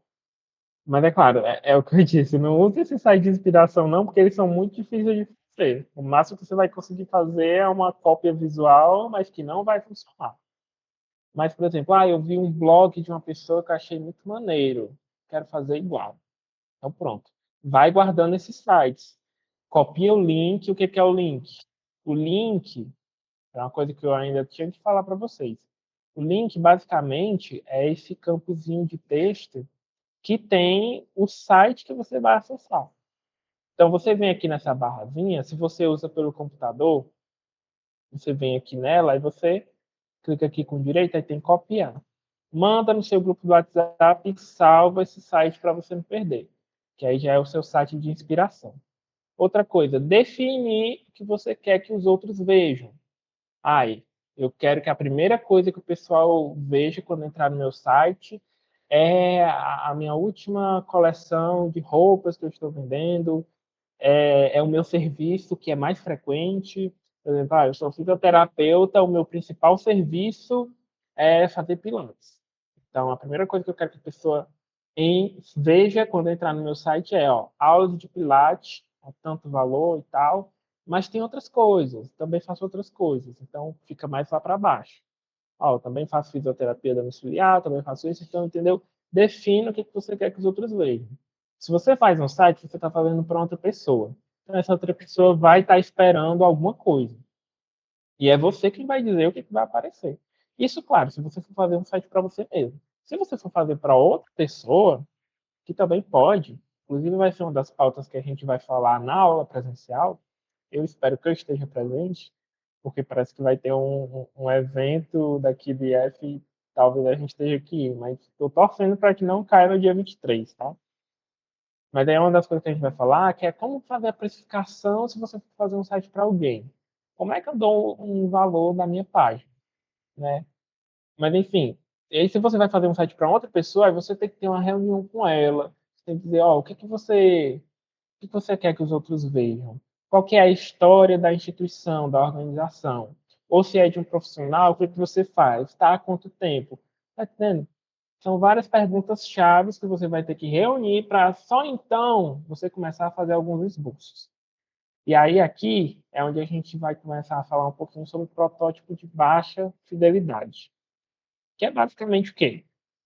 Speaker 2: Mas é claro, é o que eu disse, não use esse site de inspiração não, porque eles são muito difíceis de acontecer. O máximo que você vai conseguir fazer é uma cópia visual, mas que não vai funcionar. Mas, por exemplo, eu vi um blog de uma pessoa que eu achei muito maneiro, quero fazer igual. Então, pronto. Vai guardando esses sites. Copia o link. O que é o link? O link é uma coisa que eu ainda tinha que falar para vocês. O link, basicamente, é esse campozinho de texto que tem o site que você vai acessar. Então, você vem aqui nessa barrazinha, se você usa pelo computador, você vem aqui nela e você clica aqui com direita e tem copiar. Manda no seu grupo do WhatsApp e salva esse site para você não perder, que aí já é o seu site de inspiração. Outra coisa, definir o que você quer que os outros vejam. Eu quero que a primeira coisa que o pessoal veja quando entrar no meu site é a minha última coleção de roupas que eu estou vendendo, é o meu serviço que é mais frequente. Por exemplo, eu sou fisioterapeuta, o meu principal serviço é fazer pilates. Então, a primeira coisa que eu quero que a pessoa veja quando entrar no meu site é, aulas de pilates, a tanto valor e tal, mas tem outras coisas, também faço outras coisas, então fica mais lá para baixo. Eu também faço fisioterapia domiciliar, também faço isso, então, entendeu? Defina o que você quer que os outros vejam. Se você faz um site, você está fazendo para outra pessoa. Então, essa outra pessoa vai estar esperando alguma coisa. E é você quem vai dizer o que vai aparecer. Isso, claro, se você for fazer um site para você mesmo. Se você for fazer para outra pessoa, que também pode, inclusive vai ser uma das pautas que a gente vai falar na aula presencial, eu espero que eu esteja presente, porque parece que vai ter um evento daqui de F, talvez a gente esteja aqui, mas estou torcendo para que não caia no dia 23, tá? Mas aí é uma das coisas que a gente vai falar, que é como fazer a precificação se você for fazer um site para alguém. Como é que eu dou um valor da minha página, né? Mas enfim, e aí se você vai fazer um site para outra pessoa, aí você tem que ter uma reunião com ela. Você tem que dizer, o que você quer que os outros vejam? Qual que é a história da instituição, da organização? Ou se é de um profissional, o que você faz? Está há quanto tempo? Está entendendo? São várias perguntas chaves que você vai ter que reunir para só então você começar a fazer alguns esboços. E aí aqui é onde a gente vai começar a falar um pouquinho sobre o protótipo de baixa fidelidade. Que é basicamente o quê?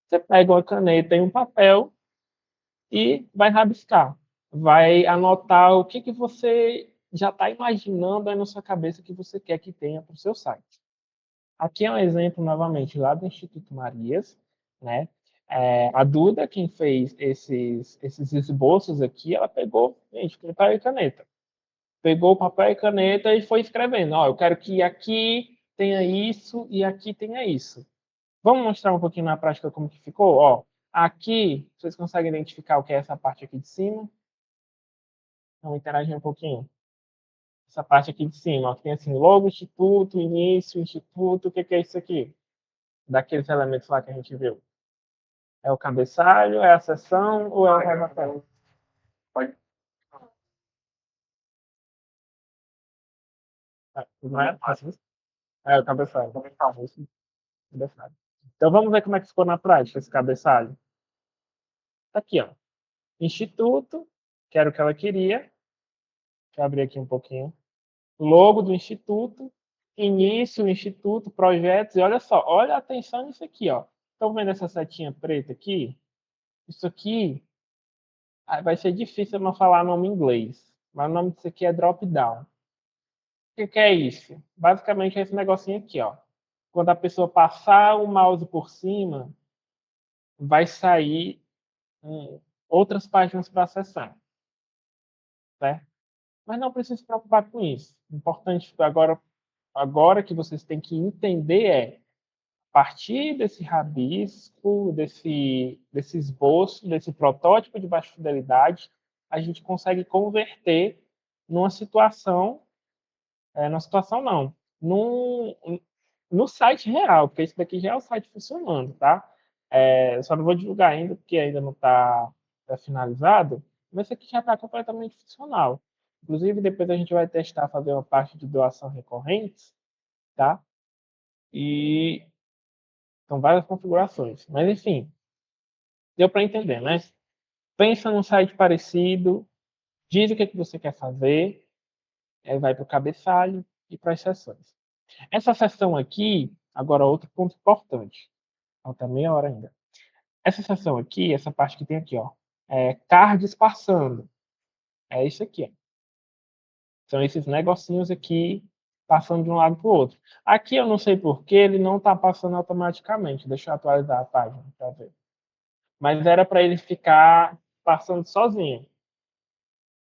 Speaker 2: Você pega uma caneta e um papel e vai rabiscar. Vai anotar o que você já está imaginando aí na sua cabeça que você quer que tenha para o seu site. Aqui é um exemplo, novamente, lá do Instituto Marias, né? A Duda, quem fez esses esboços aqui, ela pegou, gente, papel e caneta. Pegou o papel e caneta e foi escrevendo. Eu quero que aqui tenha isso e aqui tenha isso. Vamos mostrar um pouquinho na prática como que ficou? Aqui, vocês conseguem identificar o que é essa parte aqui de cima? Vamos interagir um pouquinho. Essa parte aqui de cima, que tem assim, logo, instituto, início, instituto, o que é isso aqui? Daqueles elementos lá que a gente viu. É o cabeçalho, é a seção ou é o relatório? Pode. Não é? É o cabeçalho. Cabeçalho. Então vamos ver como é que ficou na prática esse cabeçalho. Tá aqui, ó. Instituto, que era o que ela queria. Deixa eu abrir aqui um pouquinho. Logo do instituto, início, instituto, projetos, e olha só, olha a atenção nisso aqui, ó. Estão vendo essa setinha preta aqui? Isso aqui vai ser difícil eu não falar nome em inglês, mas o nome disso aqui é drop down. O que é isso? Basicamente é esse negocinho aqui, ó. Quando a pessoa passar o mouse por cima, vai sair outras páginas para acessar, certo? Mas não precisa se preocupar com isso. O importante agora que vocês têm que entender a partir desse rabisco, desse esboço, desse protótipo de baixa fidelidade, a gente consegue converter numa situação, não, no site real, porque esse daqui já é o site funcionando, tá? Só não vou divulgar ainda, porque ainda não está finalizado, mas esse aqui já está completamente funcional. Inclusive, depois a gente vai testar fazer uma parte de doação recorrente, tá? E são várias configurações. Mas, enfim, deu para entender, né? Pensa num site parecido, diz o que você quer fazer, vai para o cabeçalho e para as seções. Essa seção aqui, agora outro ponto importante. Falta meia hora ainda. Essa seção aqui, essa parte que tem aqui, ó, cards passando. É isso aqui, ó. São esses negocinhos aqui passando de um lado para o outro. Aqui eu não sei por que ele não está passando automaticamente. Deixa eu atualizar a página para ver. Mas era para ele ficar passando sozinho.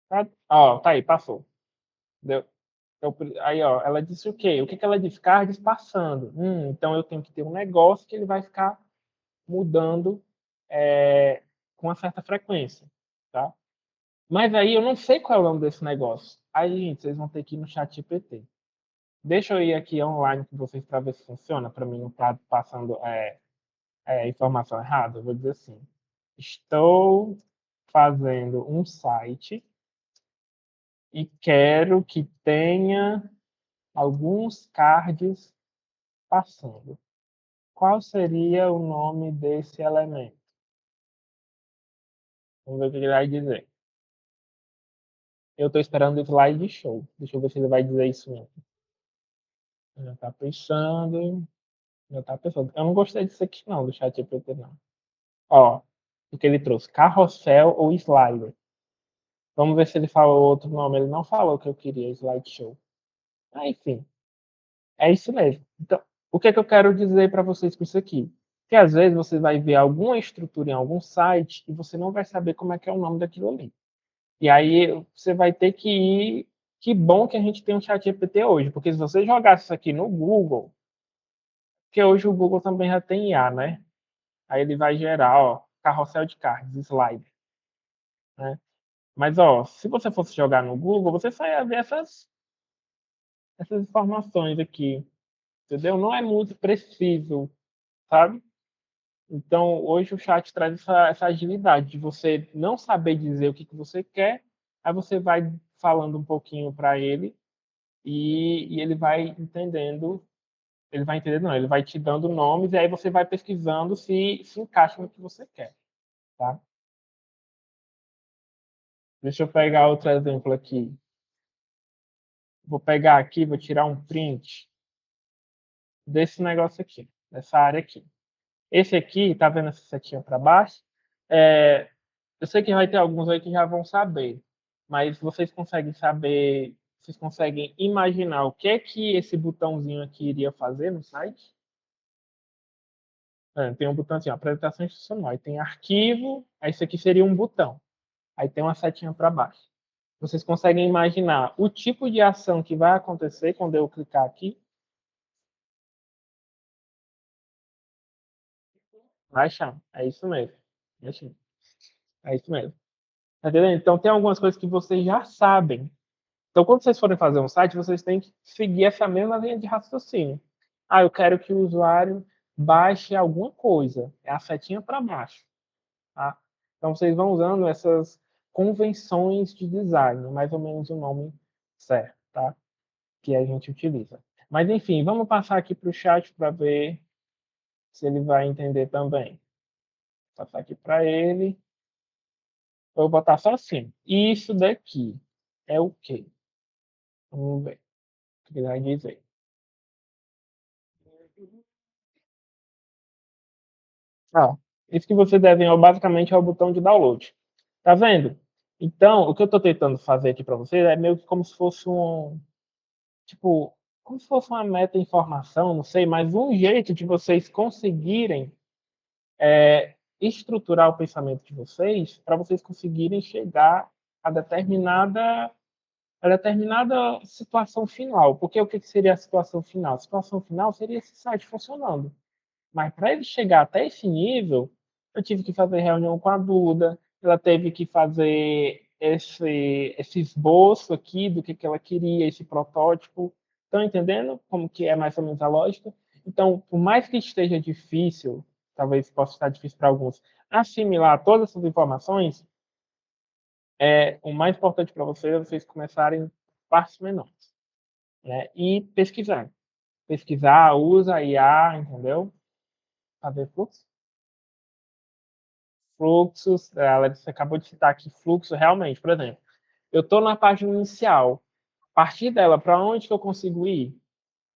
Speaker 2: Tá? Ó, tá aí, passou. Deu. Aí, ó, ela disse o quê? O que ela disse? Cards passando. Então eu tenho que ter um negócio que ele vai ficar mudando com uma certa frequência, tá? Mas aí eu não sei qual é o nome desse negócio. Aí, gente, vocês vão ter que ir no chat GPT. Deixa eu ir aqui online com vocês para ver se funciona, para mim não estar passando informação errada. Eu vou dizer assim: estou fazendo um site e quero que tenha alguns cards passando. Qual seria o nome desse elemento? Vamos ver o que ele vai dizer. Eu estou esperando o slide show. Deixa eu ver se ele vai dizer isso mesmo. Já está pensando. Já está pensando. Eu não gostei disso aqui não, do chat GPT não. Ó, o que ele trouxe? Carrossel ou slider? Vamos ver se ele falou outro nome. Ele não falou o que eu queria, slideshow. Enfim, é isso mesmo. Então, o que é que eu quero dizer para vocês com isso aqui? Que às vezes você vai ver alguma estrutura em algum site e você não vai saber como é que é o nome daquilo ali. E aí você vai ter que ir. Que bom que a gente tem um chat GPT hoje, porque se você jogasse isso aqui no Google, porque hoje o Google também já tem IA, né? Aí ele vai gerar, ó, carrossel de cards, slide, né? Mas, ó, se você fosse jogar no Google, você só ia ver essas informações aqui, entendeu? Não é muito preciso, sabe? Então, hoje o chat traz essa agilidade de você não saber dizer o que você quer, aí você vai falando um pouquinho para ele e ele vai entendendo, não, ele vai te dando nomes e aí você vai pesquisando se encaixa no que você quer, tá? Deixa eu pegar outro exemplo aqui. Vou pegar aqui, vou tirar um print desse negócio aqui, dessa área aqui. Esse aqui, tá vendo essa setinha para baixo? Eu sei que vai ter alguns aí que já vão saber, mas vocês conseguem saber, vocês conseguem imaginar o que é que esse botãozinho aqui iria fazer no site? Tem um botão assim, ó, apresentação institucional, aí tem arquivo, aí isso aqui seria um botão. Aí tem uma setinha para baixo. Vocês conseguem imaginar o tipo de ação que vai acontecer quando eu clicar aqui? Baixar. É isso mesmo. É isso mesmo. Tá entendendo? Então, tem algumas coisas que vocês já sabem. Então, quando vocês forem fazer um site, vocês têm que seguir essa mesma linha de raciocínio. Eu quero que o usuário baixe alguma coisa. É a setinha para baixo. Tá? Então, vocês vão usando essas convenções de design, mais ou menos o nome certo, tá? Que a gente utiliza. Mas, enfim, vamos passar aqui para o chat para ver se ele vai entender também. Vou passar aqui para ele. Eu vou botar só assim. Isso daqui é o quê? Vamos ver o que ele vai dizer. Isso que você deve basicamente é o botão de download. Tá vendo? Então, o que eu estou tentando fazer aqui para vocês é meio que como se fosse como se fosse uma meta-informação, não sei, mas um jeito de vocês conseguirem estruturar o pensamento de vocês para vocês conseguirem chegar a determinada situação final. Porque o que seria a situação final? A situação final seria esse site funcionando. Mas para ele chegar até esse nível, eu tive que fazer reunião com a Duda, ela teve que fazer esse esboço aqui do que ela queria, esse protótipo. Estão entendendo como que é mais ou menos a lógica? Então, por mais que esteja difícil, talvez possa estar difícil para alguns, assimilar todas essas informações, o mais importante para vocês é vocês começarem partes menores, né? E pesquisar. Pesquisar, usa a IA, entendeu? Fazer fluxo. Fluxos, ela acabou de citar aqui fluxo, realmente, por exemplo, eu estou na página inicial, partir dela, para onde que eu consigo ir?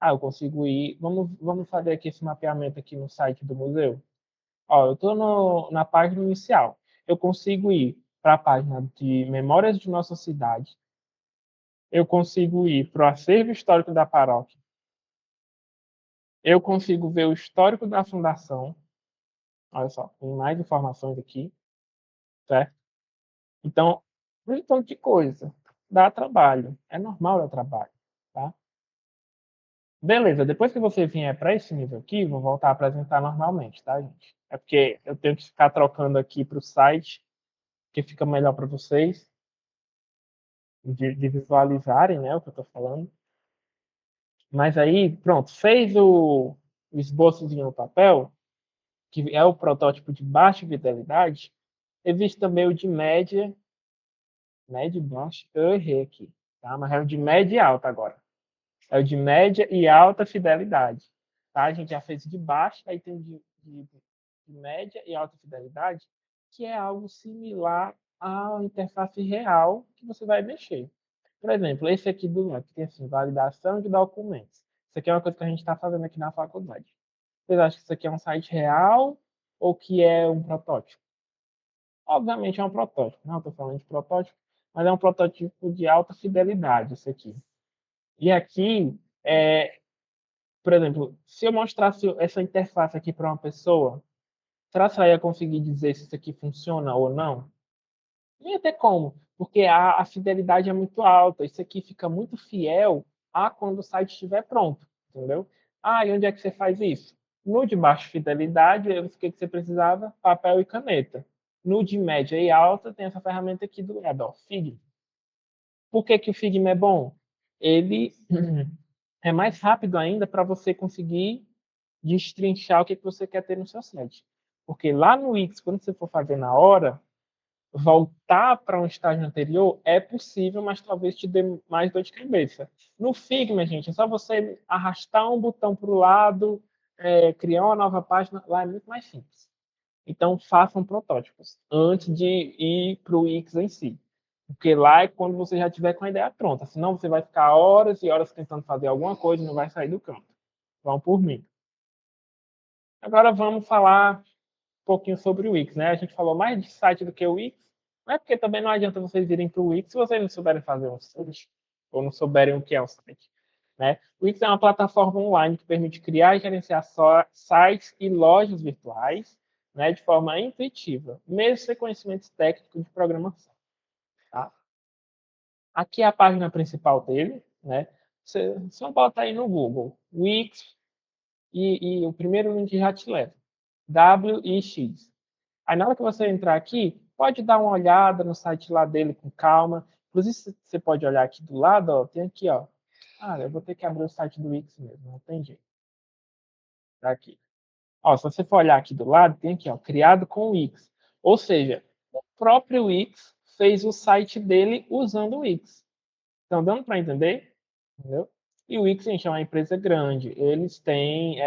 Speaker 2: Eu consigo ir. Vamos fazer aqui esse mapeamento aqui no site do museu. Eu estou na página inicial. Eu consigo ir para a página de Memórias de Nossa Cidade. Eu consigo ir para o acervo histórico da paróquia. Eu consigo ver o histórico da fundação. Olha só, tem mais informações aqui, certo? Então, um tanto de coisa. Dá trabalho. É normal dar trabalho, tá? Beleza, depois que você vier para esse nível aqui, vou voltar a apresentar normalmente, tá, gente? É porque eu tenho que ficar trocando aqui para o site, que fica melhor para vocês de visualizarem, né, o que eu estou falando. Mas aí, pronto, fez o esboçozinho no papel, que é o protótipo de baixa fidelidade. Existe também o de média e baixa. Eu errei aqui, tá? Mas é o de média e alta agora. É o de média e alta fidelidade, tá? A gente já fez o de baixa, aí tem o de média e alta fidelidade, que é algo similar à interface real que você vai mexer. Por exemplo, esse aqui do lado, que tem assim, validação de documentos. Isso aqui é uma coisa que a gente está fazendo aqui na faculdade. Vocês acham que isso aqui é um site real ou que é um protótipo? Obviamente é um protótipo. Não estou falando de protótipo, mas é um protótipo de alta fidelidade, esse aqui. E aqui, por exemplo, se eu mostrasse essa interface aqui para uma pessoa, será que ela ia conseguir dizer se isso aqui funciona ou não? Não ia ter como, porque a fidelidade é muito alta. Isso aqui fica muito fiel a quando o site estiver pronto, entendeu? E onde é que você faz isso? No de baixa fidelidade, o que você precisava? Papel e caneta. No de média e alta, tem essa ferramenta aqui do lado, ó, Figma. Por que o Figma é bom? Ele é mais rápido ainda para você conseguir destrinchar o que você quer ter no seu site. Porque lá no Wix, quando você for fazer na hora, voltar para um estágio anterior é possível, mas talvez te dê mais dor de cabeça. No Figma, gente, é só você arrastar um botão para o lado, criar uma nova página, lá é muito mais simples. Então, façam protótipos antes de ir para o Wix em si. Porque lá é quando você já tiver com a ideia pronta. Senão você vai ficar horas e horas tentando fazer alguma coisa e não vai sair do campo. Vão por mim. Agora vamos falar um pouquinho sobre o Wix, né? A gente falou mais de site do que o Wix, mas porque também não adianta vocês irem para o Wix se vocês não souberem fazer um site ou não souberem o que é um site, né? O Wix é uma plataforma online que permite criar e gerenciar sites e lojas virtuais, né, de forma intuitiva, mesmo sem conhecimentos técnicos de programação, tá? Aqui é a página principal dele, né? Você só bota aí no Google Wix e o primeiro link já te leva. WIX. Aí na hora que você entrar aqui, pode dar uma olhada no site lá dele com calma. Inclusive, você pode olhar aqui do lado, ó, tem aqui, ó. Eu vou ter que abrir o site do Wix mesmo, não tem jeito. Tá aqui. Ó, se você for olhar aqui do lado, tem aqui, ó, criado com o Wix. Ou seja, o próprio Wix fez o site dele usando o Wix. Estão dando para entender? Entendeu? E o Wix, gente, é uma empresa grande. Eles têm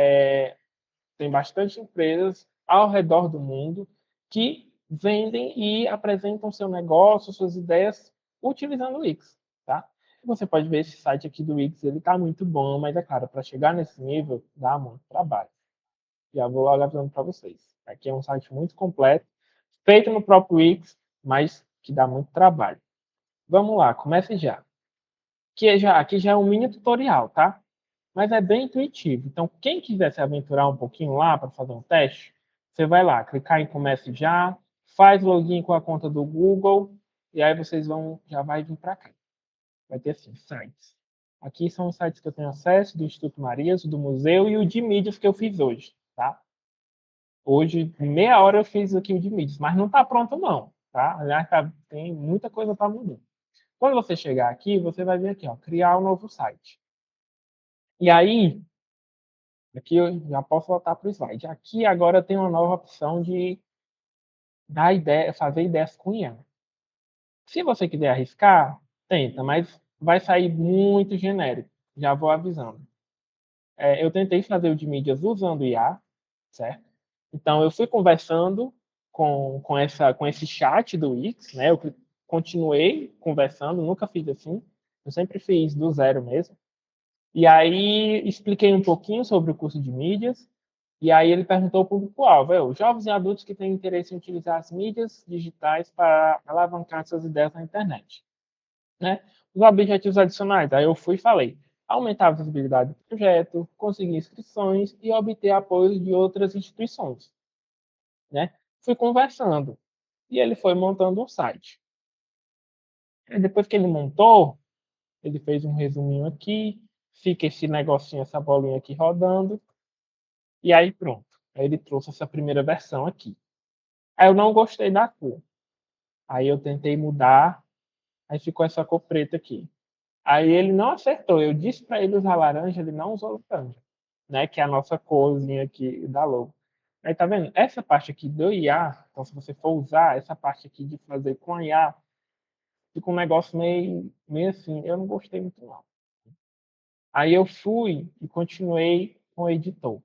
Speaker 2: bastante empresas ao redor do mundo que vendem e apresentam seu negócio, suas ideias, utilizando o Wix, tá? Você pode ver esse site aqui do Wix, ele está muito bom, mas é claro, para chegar nesse nível, dá muito trabalho. Já vou lá avisando para vocês. Aqui é um site muito completo, feito no próprio Wix, mas que dá muito trabalho. Vamos lá, comece já. Aqui já é um mini tutorial, tá? Mas é bem intuitivo. Então, quem quiser se aventurar um pouquinho lá para fazer um teste, você vai lá, clicar em Comece Já, faz login com a conta do Google, e aí vocês já vai vir para cá. Vai ter assim, sites. Aqui são os sites que eu tenho acesso, do Instituto Marias, do museu e o de mídias que eu fiz hoje, tá? Hoje, em meia hora eu fiz aqui o de mídias, mas não está pronto não, tá? Aliás, tem muita coisa para mudar. Quando você chegar aqui, você vai vir aqui, ó, criar um novo site. E aí, aqui eu já posso voltar para o slide. Aqui agora tem uma nova opção de dar ideia, fazer ideias com IA. Se você quiser arriscar, tenta, mas vai sair muito genérico. Já vou avisando. Eu tentei fazer o de mídias usando IA, certo? Então eu fui conversando com esse chat do Wix, né? Eu continuei conversando, nunca fiz assim. Eu sempre fiz do zero mesmo. E aí expliquei um pouquinho sobre o curso de mídias. E aí ele perguntou para o público-alvo, jovens e adultos que têm interesse em utilizar as mídias digitais para alavancar suas ideias na internet. Né? Os objetivos adicionais, aí eu fui e falei, aumentar a visibilidade do projeto, conseguir inscrições e obter apoio de outras instituições. Né? Fui conversando e ele foi montando um site. E depois que ele montou, ele fez um resuminho aqui, fica esse negocinho, essa bolinha aqui rodando, e aí pronto. Aí ele trouxe essa primeira versão aqui. Aí eu não gostei da cor. Aí eu tentei mudar, aí ficou essa cor preta aqui. Aí ele não acertou. Eu disse para ele usar laranja, ele não usou laranja, né? Que é a nossa corzinha aqui da logo. Aí tá vendo? Essa parte aqui do IA, então se você for usar essa parte aqui de fazer com a IA, fica um negócio meio assim, eu não gostei muito não. Aí eu fui e continuei com o editor.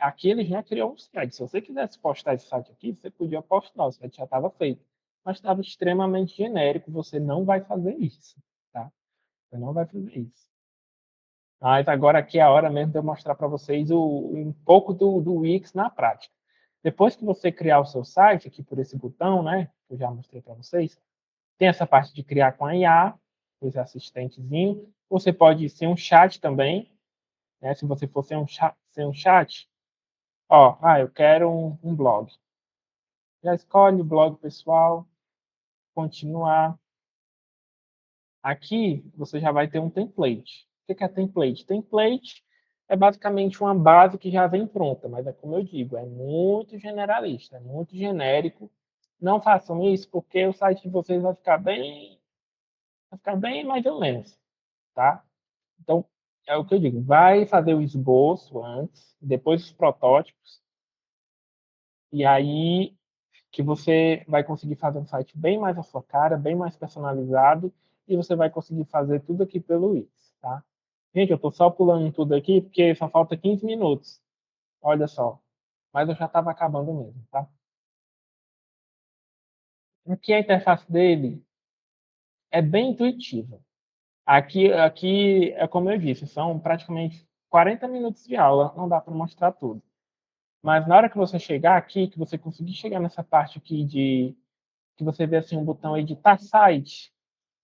Speaker 2: Aqui ele já criou um site. Se você quisesse postar esse site aqui, você podia postar, o site já estava feito. Mas estava extremamente genérico, você não vai fazer isso, tá? Você não vai fazer isso. Mas agora aqui é a hora mesmo de eu mostrar para vocês um pouco do Wix na prática. Depois que você criar o seu site, aqui por esse botão, né, que eu já mostrei para vocês, tem essa parte de criar com a IA, esse assistentezinho. Você pode ser um chat também, né, se você for ser um chat, eu quero um blog. Já escolhe o blog pessoal, continuar. Aqui você já vai ter um template. O que é template? Template é basicamente uma base que já vem pronta, mas é como eu digo, é muito generalista, é muito genérico. Não façam isso porque o site de vocês vai ficar bem mais ou menos, tá? Então, é o que eu digo, vai fazer o esboço antes, depois os protótipos, e aí que você vai conseguir fazer um site bem mais à sua cara, bem mais personalizado, e você vai conseguir fazer tudo aqui pelo Wix, tá? Gente, eu estou só pulando tudo aqui porque só falta 15 minutos. Olha só. Mas eu já estava acabando mesmo, tá? Aqui a interface dele é bem intuitiva. Aqui é como eu disse, são praticamente 40 minutos de aula, não dá para mostrar tudo. Mas na hora que você chegar aqui, que você conseguir chegar nessa parte aqui que você vê assim um botão editar site,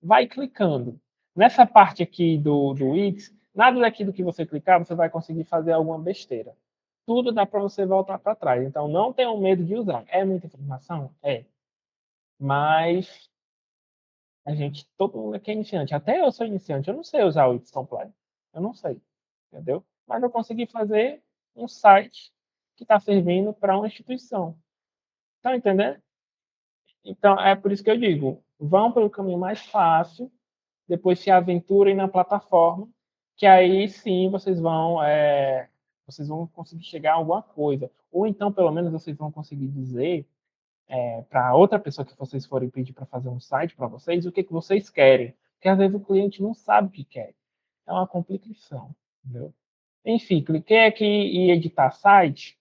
Speaker 2: vai clicando. Nessa parte aqui do Wix, nada daquilo que você clicar, você vai conseguir fazer alguma besteira. Tudo dá para você voltar para trás. Então, não tenham medo de usar. É muita informação? É. Mas todo mundo aqui é iniciante. Até eu sou iniciante. Eu não sei usar o Wix completo. Eu não sei. Entendeu? Mas eu consegui fazer um site que está servindo para uma instituição. Tá entendendo? Então, é por isso que eu digo, vão pelo caminho mais fácil, depois se aventurem na plataforma, que aí sim vocês vão conseguir chegar a alguma coisa. Ou então, pelo menos, vocês vão conseguir dizer para outra pessoa que vocês forem pedir para fazer um site para vocês, o que vocês querem. Porque às vezes o cliente não sabe o que quer. É uma complicação, entendeu? Enfim, cliquei aqui em editar site.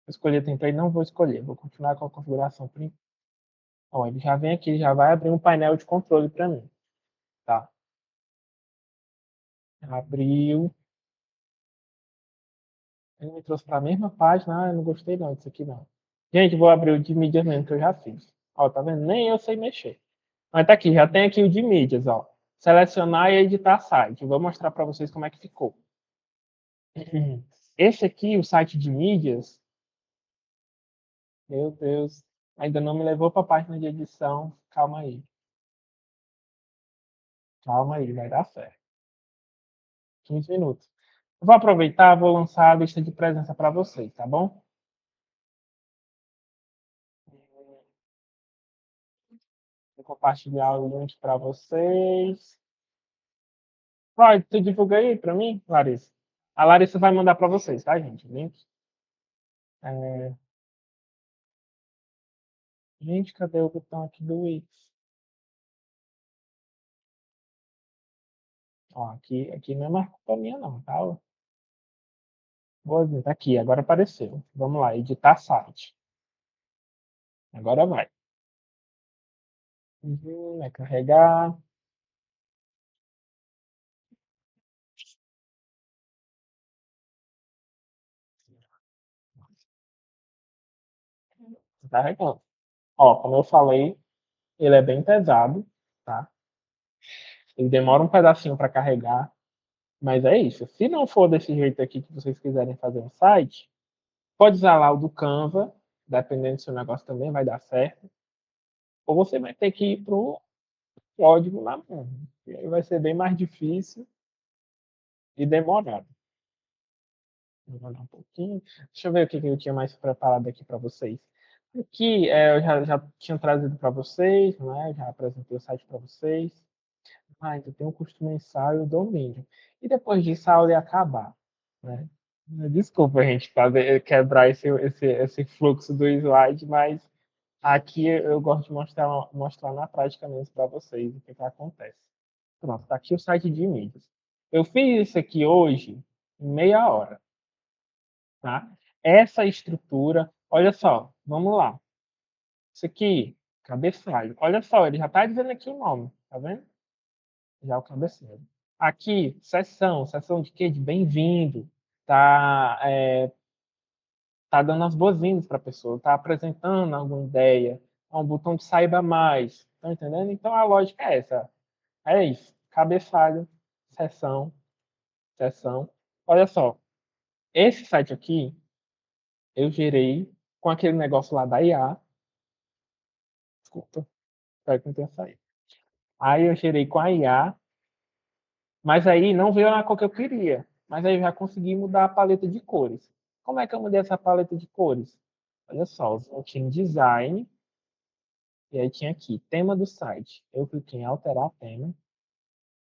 Speaker 2: Vou escolher template, não vou escolher. Vou continuar com a configuração. Ó, ele já vem aqui, já vai abrir um painel de controle para mim. Tá? Abriu. Ele me trouxe para a mesma página. Ah, eu não gostei não disso aqui não. Gente, vou abrir o de mídias mesmo que eu já fiz. Ó, tá vendo? Nem eu sei mexer. Mas tá aqui, já tem aqui o de mídias, ó. Selecionar e editar site. Vou mostrar para vocês como é que ficou. Esse aqui, o site de mídias, meu Deus, ainda não me levou para a página de edição. Calma aí. Calma aí, vai dar certo. 15 minutos. Eu vou aproveitar, vou lançar a lista de presença para vocês, tá bom? Vou compartilhar o link para vocês. Vai, tu divulga aí para mim, Larissa? A Larissa vai mandar para vocês, tá, gente? Link. É... Gente, cadê o botão aqui do Wix? Ó, aqui não é mais culpa minha, não, tá? Vou ver, tá aqui, agora apareceu. Vamos lá, editar site. Agora vai. Vai carregar. carregando. Ó, como eu falei, ele é bem pesado, tá? Ele demora um pedacinho para carregar, mas é isso. Se não for desse jeito aqui que vocês quiserem fazer um site, pode usar lá o do Canva, dependendo do seu negócio também vai dar certo. Ou você vai ter que ir pro código na mão. E aí vai ser bem mais difícil e demorado. Vou demorar um pouquinho. Deixa eu ver o que eu tinha mais preparado aqui para vocês. Aqui eu já tinha trazido para vocês, né? Já apresentei o site para vocês. Então tem um custo mensal e o domínio. E depois disso a aula ia acabar, né? Desculpa, gente, quebrar esse fluxo do slide, mas aqui eu gosto de mostrar na prática mesmo para vocês o que acontece. Pronto, está aqui o site de mídias. Eu fiz isso aqui hoje em meia hora, tá? Essa estrutura, olha só, vamos lá. Isso aqui, cabeçalho. Olha só, ele já está dizendo aqui o nome, tá vendo? Já o cabeçalho. Aqui, sessão de quê? De bem-vindo. Tá, tá dando as boas-vindas para a pessoa, tá apresentando alguma ideia. É um botão de saiba mais. Tá entendendo? Então a lógica é essa. É isso. Cabeçalho, sessão, sessão. Olha só, esse site aqui eu gerei com aquele negócio lá da IA. Desculpa, espero que não tenha saído. Aí eu gerei com a IA, mas aí não veio na cor que eu queria. Mas aí eu já consegui mudar a paleta de cores. Como é que eu mudei essa paleta de cores? Olha só, eu tinha em design, e aí tinha aqui, tema do site. Eu cliquei em alterar tema.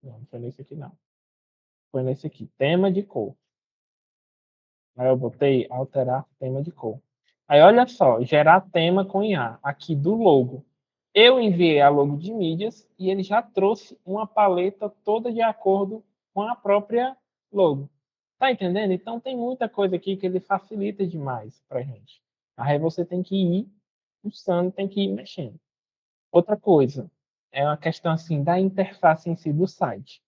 Speaker 2: Não foi nesse aqui não. Foi nesse aqui, tema de cor. Aí eu botei alterar tema de cor. Aí olha só, gerar tema com IA, aqui do logo. Eu enviei a logo de mídias e ele já trouxe uma paleta toda de acordo com a própria logo. Tá entendendo? Então tem muita coisa aqui que ele facilita demais pra gente. Aí você tem que ir pulsando, tem que ir mexendo. Outra coisa, é uma questão assim da interface em si do site.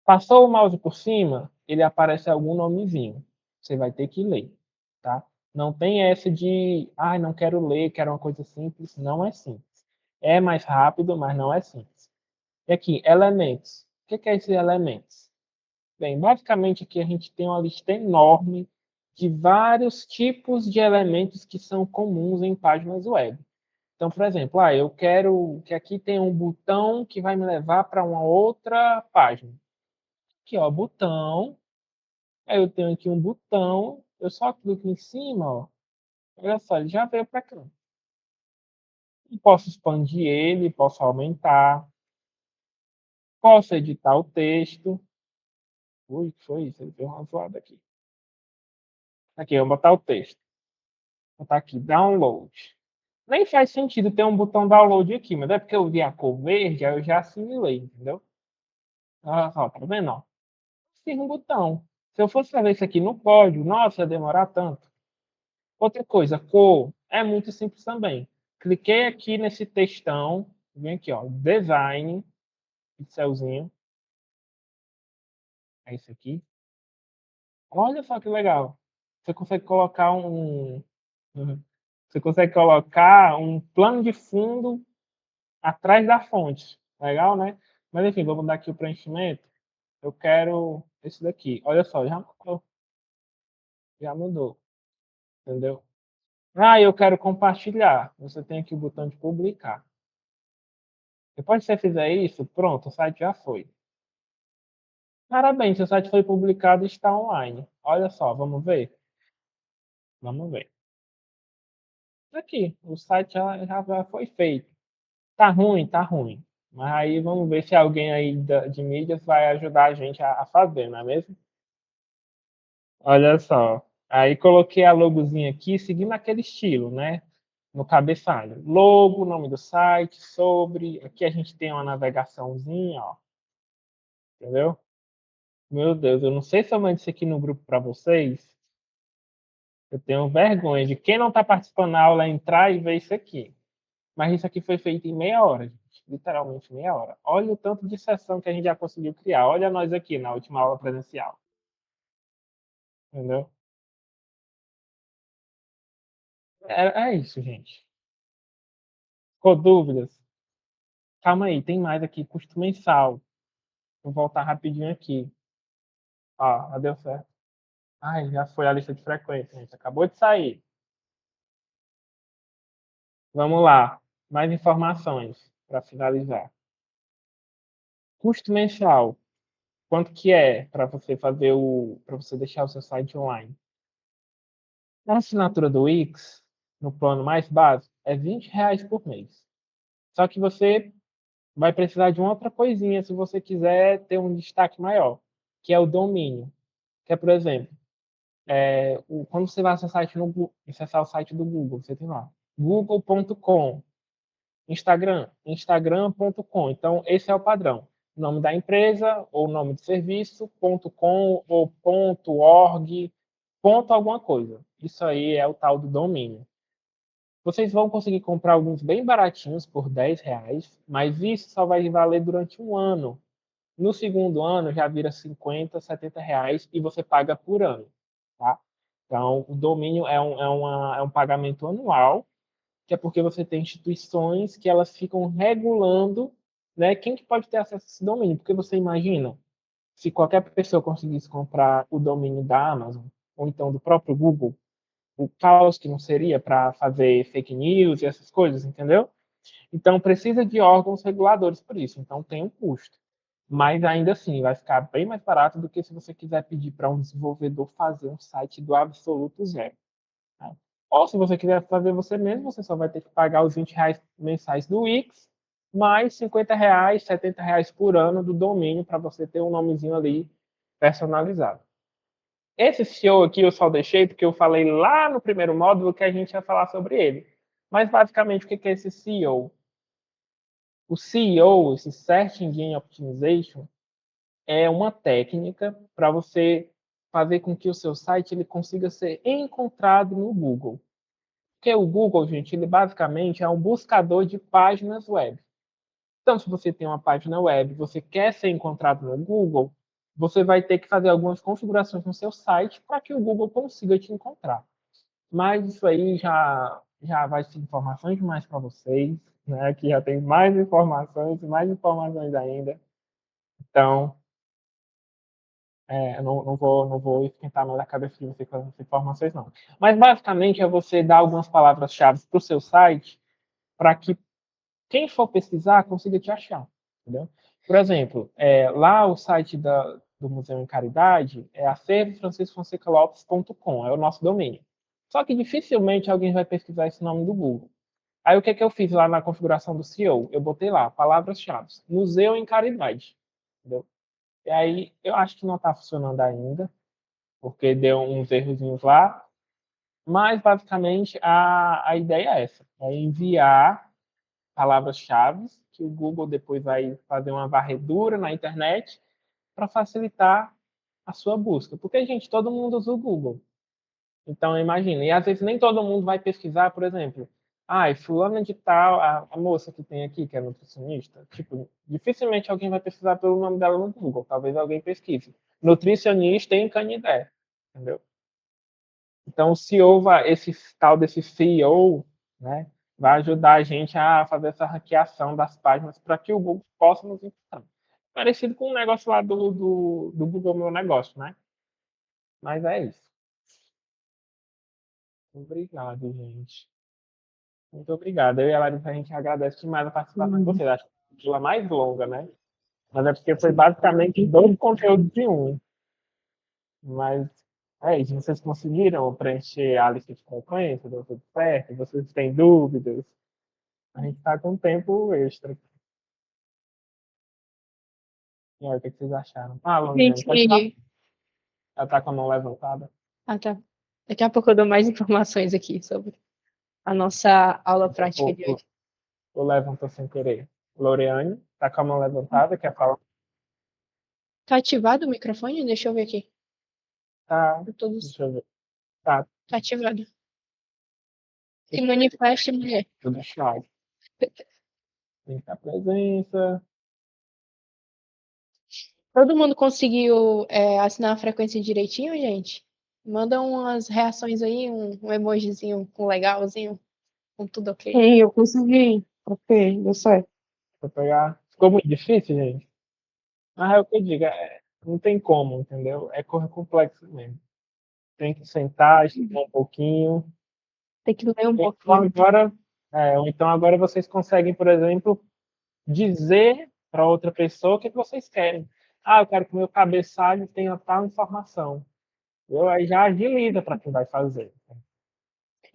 Speaker 2: Passou o mouse por cima, ele aparece algum nomezinho. Você vai ter que ler, tá? Não tem essa de, não quero ler, quero uma coisa simples. Não é simples. É mais rápido, mas não é simples. E aqui, elementos. O que é esses elementos? Bem, basicamente aqui a gente tem uma lista enorme de vários tipos de elementos que são comuns em páginas web. Então, por exemplo, eu quero que aqui tenha um botão que vai me levar para uma outra página. Aqui, ó, botão. Aí eu tenho aqui um botão, eu só clico em cima, ó. Olha só, ele já veio para cá. E posso expandir ele, posso aumentar, posso editar o texto. Ui, que foi isso? Ele deu uma zoada aqui. Aqui, eu vou botar o texto. Vou botar aqui, download. Nem faz sentido ter um botão download aqui, mas é porque eu vi a cor verde, aí eu já assimilei, entendeu? Olha só, tá vendo? Ó? Fiz um botão. Se eu fosse fazer isso aqui no código, nossa, ia demorar tanto. Outra coisa, cor, é muito simples também. Cliquei aqui nesse textão, vem aqui, ó, design, pixelzinho. É isso aqui. Olha só que legal. Você consegue colocar você consegue colocar um plano de fundo atrás da fonte. Legal, né? Mas enfim, vou mudar aqui o preenchimento. Eu quero esse daqui. Olha só, já mudou. Já mudou. Entendeu? Eu quero compartilhar. Você tem aqui o botão de publicar. Depois que você fizer isso, pronto, o site já foi. Parabéns, seu site foi publicado e está online. Olha só, vamos ver? Vamos ver. Aqui, o site já foi feito. Tá ruim, tá ruim. Mas aí vamos ver se alguém aí de mídias vai ajudar a gente a fazer, não é mesmo? Olha só. Aí coloquei a logozinha aqui, seguindo aquele estilo, né? No cabeçalho. Logo, nome do site, sobre. Aqui a gente tem uma navegaçãozinha, ó. Entendeu? Meu Deus, eu não sei se eu mando isso aqui no grupo para vocês. Eu tenho vergonha de quem não está participando da aula entrar e ver isso aqui. Mas isso aqui foi feito em meia hora, gente. Literalmente meia hora. Olha o tanto de sessão que a gente já conseguiu criar. Olha nós aqui na última aula presencial. Entendeu? É isso, gente. Ficou dúvidas? Calma aí, tem mais aqui, custo mensal. Vou voltar rapidinho aqui. Ó, já deu certo. Ai, já foi a lista de frequência, gente. Acabou de sair. Vamos lá. Mais informações para finalizar. Custo mensal. Quanto que é para você para você deixar o seu site online? A assinatura do Wix, no plano mais básico, é R$ 20 por mês. Só que você vai precisar de uma outra coisinha se você quiser ter um destaque maior, que é o domínio. Que é, por exemplo, quando você vai acessar o site do Google, você tem lá google.com, Instagram, instagram.com. Então, esse é o padrão. Nome da empresa, ou nome de serviço, .com, ou .org, ponto alguma coisa. Isso aí é o tal do domínio. Vocês vão conseguir comprar alguns bem baratinhos por R$ 10, mas isso só vai valer durante um ano. No segundo ano já vira R$ 50, R$ 70 e você paga por ano. Tá? Então, o domínio é um pagamento anual, que é porque você tem instituições que elas ficam regulando, né, quem que pode ter acesso a esse domínio. Porque você imagina, se qualquer pessoa conseguisse comprar o domínio da Amazon, ou então do próprio Google, o caos que não seria para fazer fake news e essas coisas, entendeu? Então, precisa de órgãos reguladores por isso. Então, tem um custo. Mas, ainda assim, vai ficar bem mais barato do que se você quiser pedir para um desenvolvedor fazer um site do absoluto zero. Tá? Ou, se você quiser fazer você mesmo, você só vai ter que pagar os R$ 20 mensais do Wix, mais R$ 50, R$ 70 por ano do domínio para você ter um nomezinho ali personalizado. Esse CEO aqui eu só deixei porque eu falei lá no primeiro módulo que a gente ia falar sobre ele. Mas, basicamente, o que é esse CEO? O CEO, esse Search Engine Optimization, é uma técnica para você fazer com que o seu site ele consiga ser encontrado no Google. Porque o Google, gente, ele basicamente é um buscador de páginas web. Então, se você tem uma página web, você quer ser encontrado no Google, você vai ter que fazer algumas configurações no seu site para que o Google consiga te encontrar. Mas isso aí já vai ser informações demais para vocês, né? Que já tem mais informações ainda. Então, eu não vou esquentar mais a cabeça de você com essas informações, não. Mas, basicamente, é você dar algumas palavras-chave para o seu site para que quem for pesquisar consiga te achar, entendeu? Por exemplo, lá o site do Museu em Caridade é acervofranciscofonsecalopes.com, é o nosso domínio. Só que dificilmente alguém vai pesquisar esse nome do Google. Aí o que eu fiz lá na configuração do CEO? Eu botei lá, palavras-chave, Museu em Caridade, entendeu? E aí eu acho que não está funcionando ainda, porque deu uns errozinhos lá, mas basicamente a ideia é essa, é enviar palavras-chave que o Google depois vai fazer uma varredura na internet para facilitar a sua busca. Porque, gente, todo mundo usa o Google. Então, imagina. E às vezes nem todo mundo vai pesquisar, por exemplo, fulana de tal, a moça que tem aqui, que é nutricionista. Tipo, dificilmente alguém vai pesquisar pelo nome dela no Google. Talvez alguém pesquise. Nutricionista em Canidé. Entendeu? Então, o CEO esse tal desse CEO, né, vai ajudar a gente a fazer essa hackeação das páginas para que o Google possa nos encontrar. Parecido com o negócio lá do Google Meu Negócio, né? Mas é isso. Obrigado, gente. Muito obrigado. Eu e a Larissa, a gente agradece demais a participação de vocês. Acho que a mais longa, né? Mas é porque foi basicamente dois conteúdos de um. Mas é isso. Vocês conseguiram preencher a lista de frequência? Deu tudo certo? Vocês têm dúvidas? A gente está com tempo extra. E aí, o que vocês acharam? Longiane, pode falar.
Speaker 1: Gente,
Speaker 2: Ela está com a mão levantada.
Speaker 1: tá. Daqui a pouco eu dou mais informações aqui sobre a nossa aula prática de hoje.
Speaker 2: Eu levantou sem querer. Loreane, está com a mão levantada, quer falar?
Speaker 1: Tá ativado o microfone? Deixa eu ver aqui.
Speaker 2: Tá.
Speaker 1: Todos...
Speaker 2: Deixa eu ver. Tá.
Speaker 1: Tá ativado. Se manifeste, mulher.
Speaker 2: Tudo chave. Tem que a presença.
Speaker 1: Todo mundo conseguiu assinar a frequência direitinho, gente? Manda umas reações aí, um emojizinho com legalzinho, com tudo ok.
Speaker 3: Sim, eu consegui. Ok, deu certo.
Speaker 2: Pra pegar. Ficou muito difícil, gente? Mas é o que eu digo, não tem como, entendeu? É coisa complexa mesmo. Tem que sentar, estudar um pouquinho.
Speaker 1: Tem que ler um
Speaker 2: Então
Speaker 1: pouquinho.
Speaker 2: agora, ou então agora vocês conseguem, por exemplo, dizer para outra pessoa o que vocês querem. Ah, eu quero que o meu cabeçalho tenha tal informação. Eu aí já agiliza para quem vai fazer.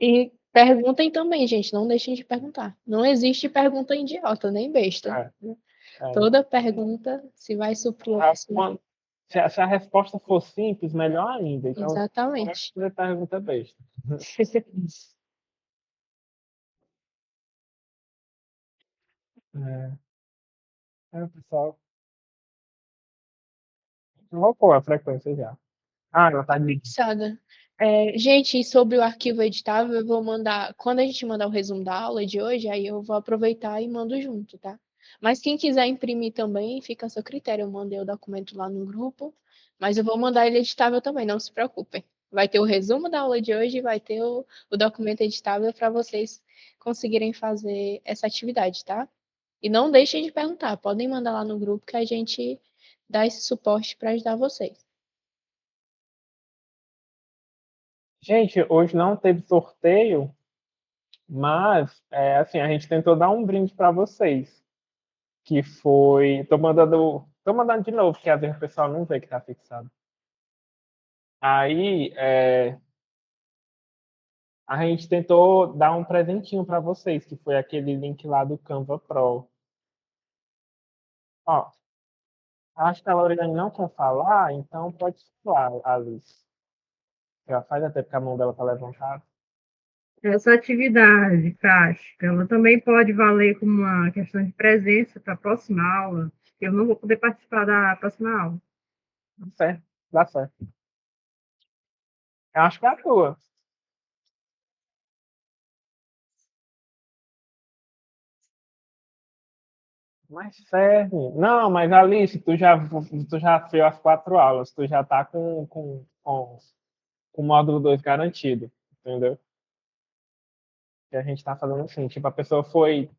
Speaker 1: E perguntem também, gente, não deixem de perguntar. Não existe pergunta idiota, nem besta.
Speaker 2: É, é.
Speaker 1: Toda pergunta, se vai suprir o
Speaker 2: Ah,
Speaker 1: assunto.
Speaker 2: se a resposta for simples, melhor ainda. Então, não é
Speaker 1: Exatamente.
Speaker 2: fazer pergunta besta. Pessoal, não vou pôr a frequência já. Ah, ela tá de.
Speaker 1: Fixada. Gente, e sobre o arquivo editável, eu vou mandar. Quando a gente mandar o resumo da aula de hoje, aí eu vou aproveitar e mando junto, tá? Mas quem quiser imprimir também, fica a seu critério. Eu mandei o documento lá no grupo, mas eu vou mandar ele editável também, não se preocupem. Vai ter o resumo da aula de hoje e vai ter o documento editável para vocês conseguirem fazer essa atividade, tá? E não deixem de perguntar, podem mandar lá no grupo que a gente dá esse suporte para ajudar vocês.
Speaker 2: Gente, hoje não teve sorteio, mas assim, a gente tentou dar um brinde para vocês, que foi, tô mandando de novo, porque às vezes o pessoal não vê que tá fixado. Aí, a gente tentou dar um presentinho para vocês, que foi aquele link lá do Canva Pro. Ó, acho que a Lorena não quer falar, então pode falar, Alice. Já faz até porque a mão dela tá levantada.
Speaker 3: Essa atividade prática, ela também pode valer como uma questão de presença para a próxima aula. Eu não vou poder participar da próxima aula.
Speaker 2: Dá certo, dá certo. Eu acho que é a tua. Mas serve. Não, mas Alice, tu já fez as 4 aulas, tu já tá com o módulo 2 garantido, entendeu? Que a gente tá fazendo assim, tipo, a pessoa foi.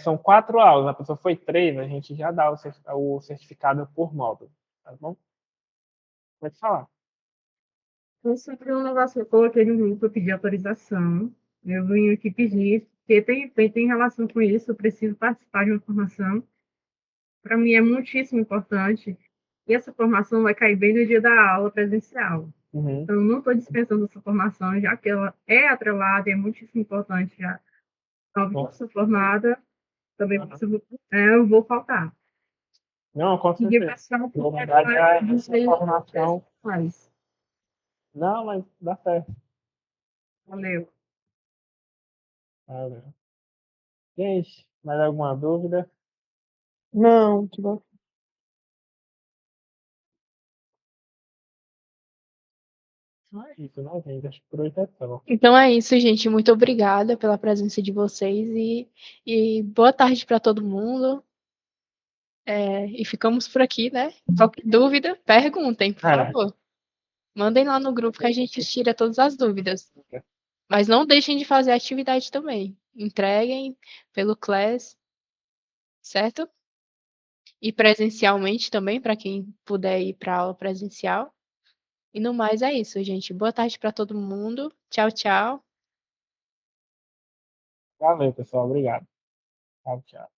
Speaker 2: São 4 aulas, a pessoa foi 3, a gente já dá o certificado por módulo, tá bom? Pode falar.
Speaker 3: Então, sobre um negócio que eu coloquei no grupo, eu pedi autorização. Eu vim aqui pedir, porque tem relação com isso, eu preciso participar de uma formação. Para mim é muitíssimo importante. E essa formação vai cair bem no dia da aula presencial.
Speaker 2: Uhum.
Speaker 3: Então, eu não estou dispensando essa formação, já que ela é atrelada e é muitíssimo importante. Já eu sou formada, também eu vou faltar.
Speaker 2: Não, com
Speaker 3: E de
Speaker 2: certeza.
Speaker 3: passar
Speaker 2: Na
Speaker 3: por
Speaker 2: verdade, essa
Speaker 3: essa
Speaker 2: formação.
Speaker 3: faz.
Speaker 2: Não, mas dá certo.
Speaker 3: Valeu.
Speaker 2: Valeu. Gente, mais alguma dúvida?
Speaker 3: Não, que bom.
Speaker 2: Não é isso, né, gente? Acho que por hoje é só.
Speaker 1: Então é isso, gente. Muito obrigada pela presença de vocês e boa tarde para todo mundo. E ficamos por aqui, né? Qualquer dúvida, perguntem, por favor. Mandem lá no grupo que a gente tira todas as dúvidas. Mas não deixem de fazer a atividade também. Entreguem pelo Class, certo? E presencialmente também, para quem puder ir para a aula presencial. E no mais é isso, gente. Boa tarde para todo mundo. Tchau, tchau.
Speaker 2: Valeu, pessoal. Obrigado. Tchau, tchau.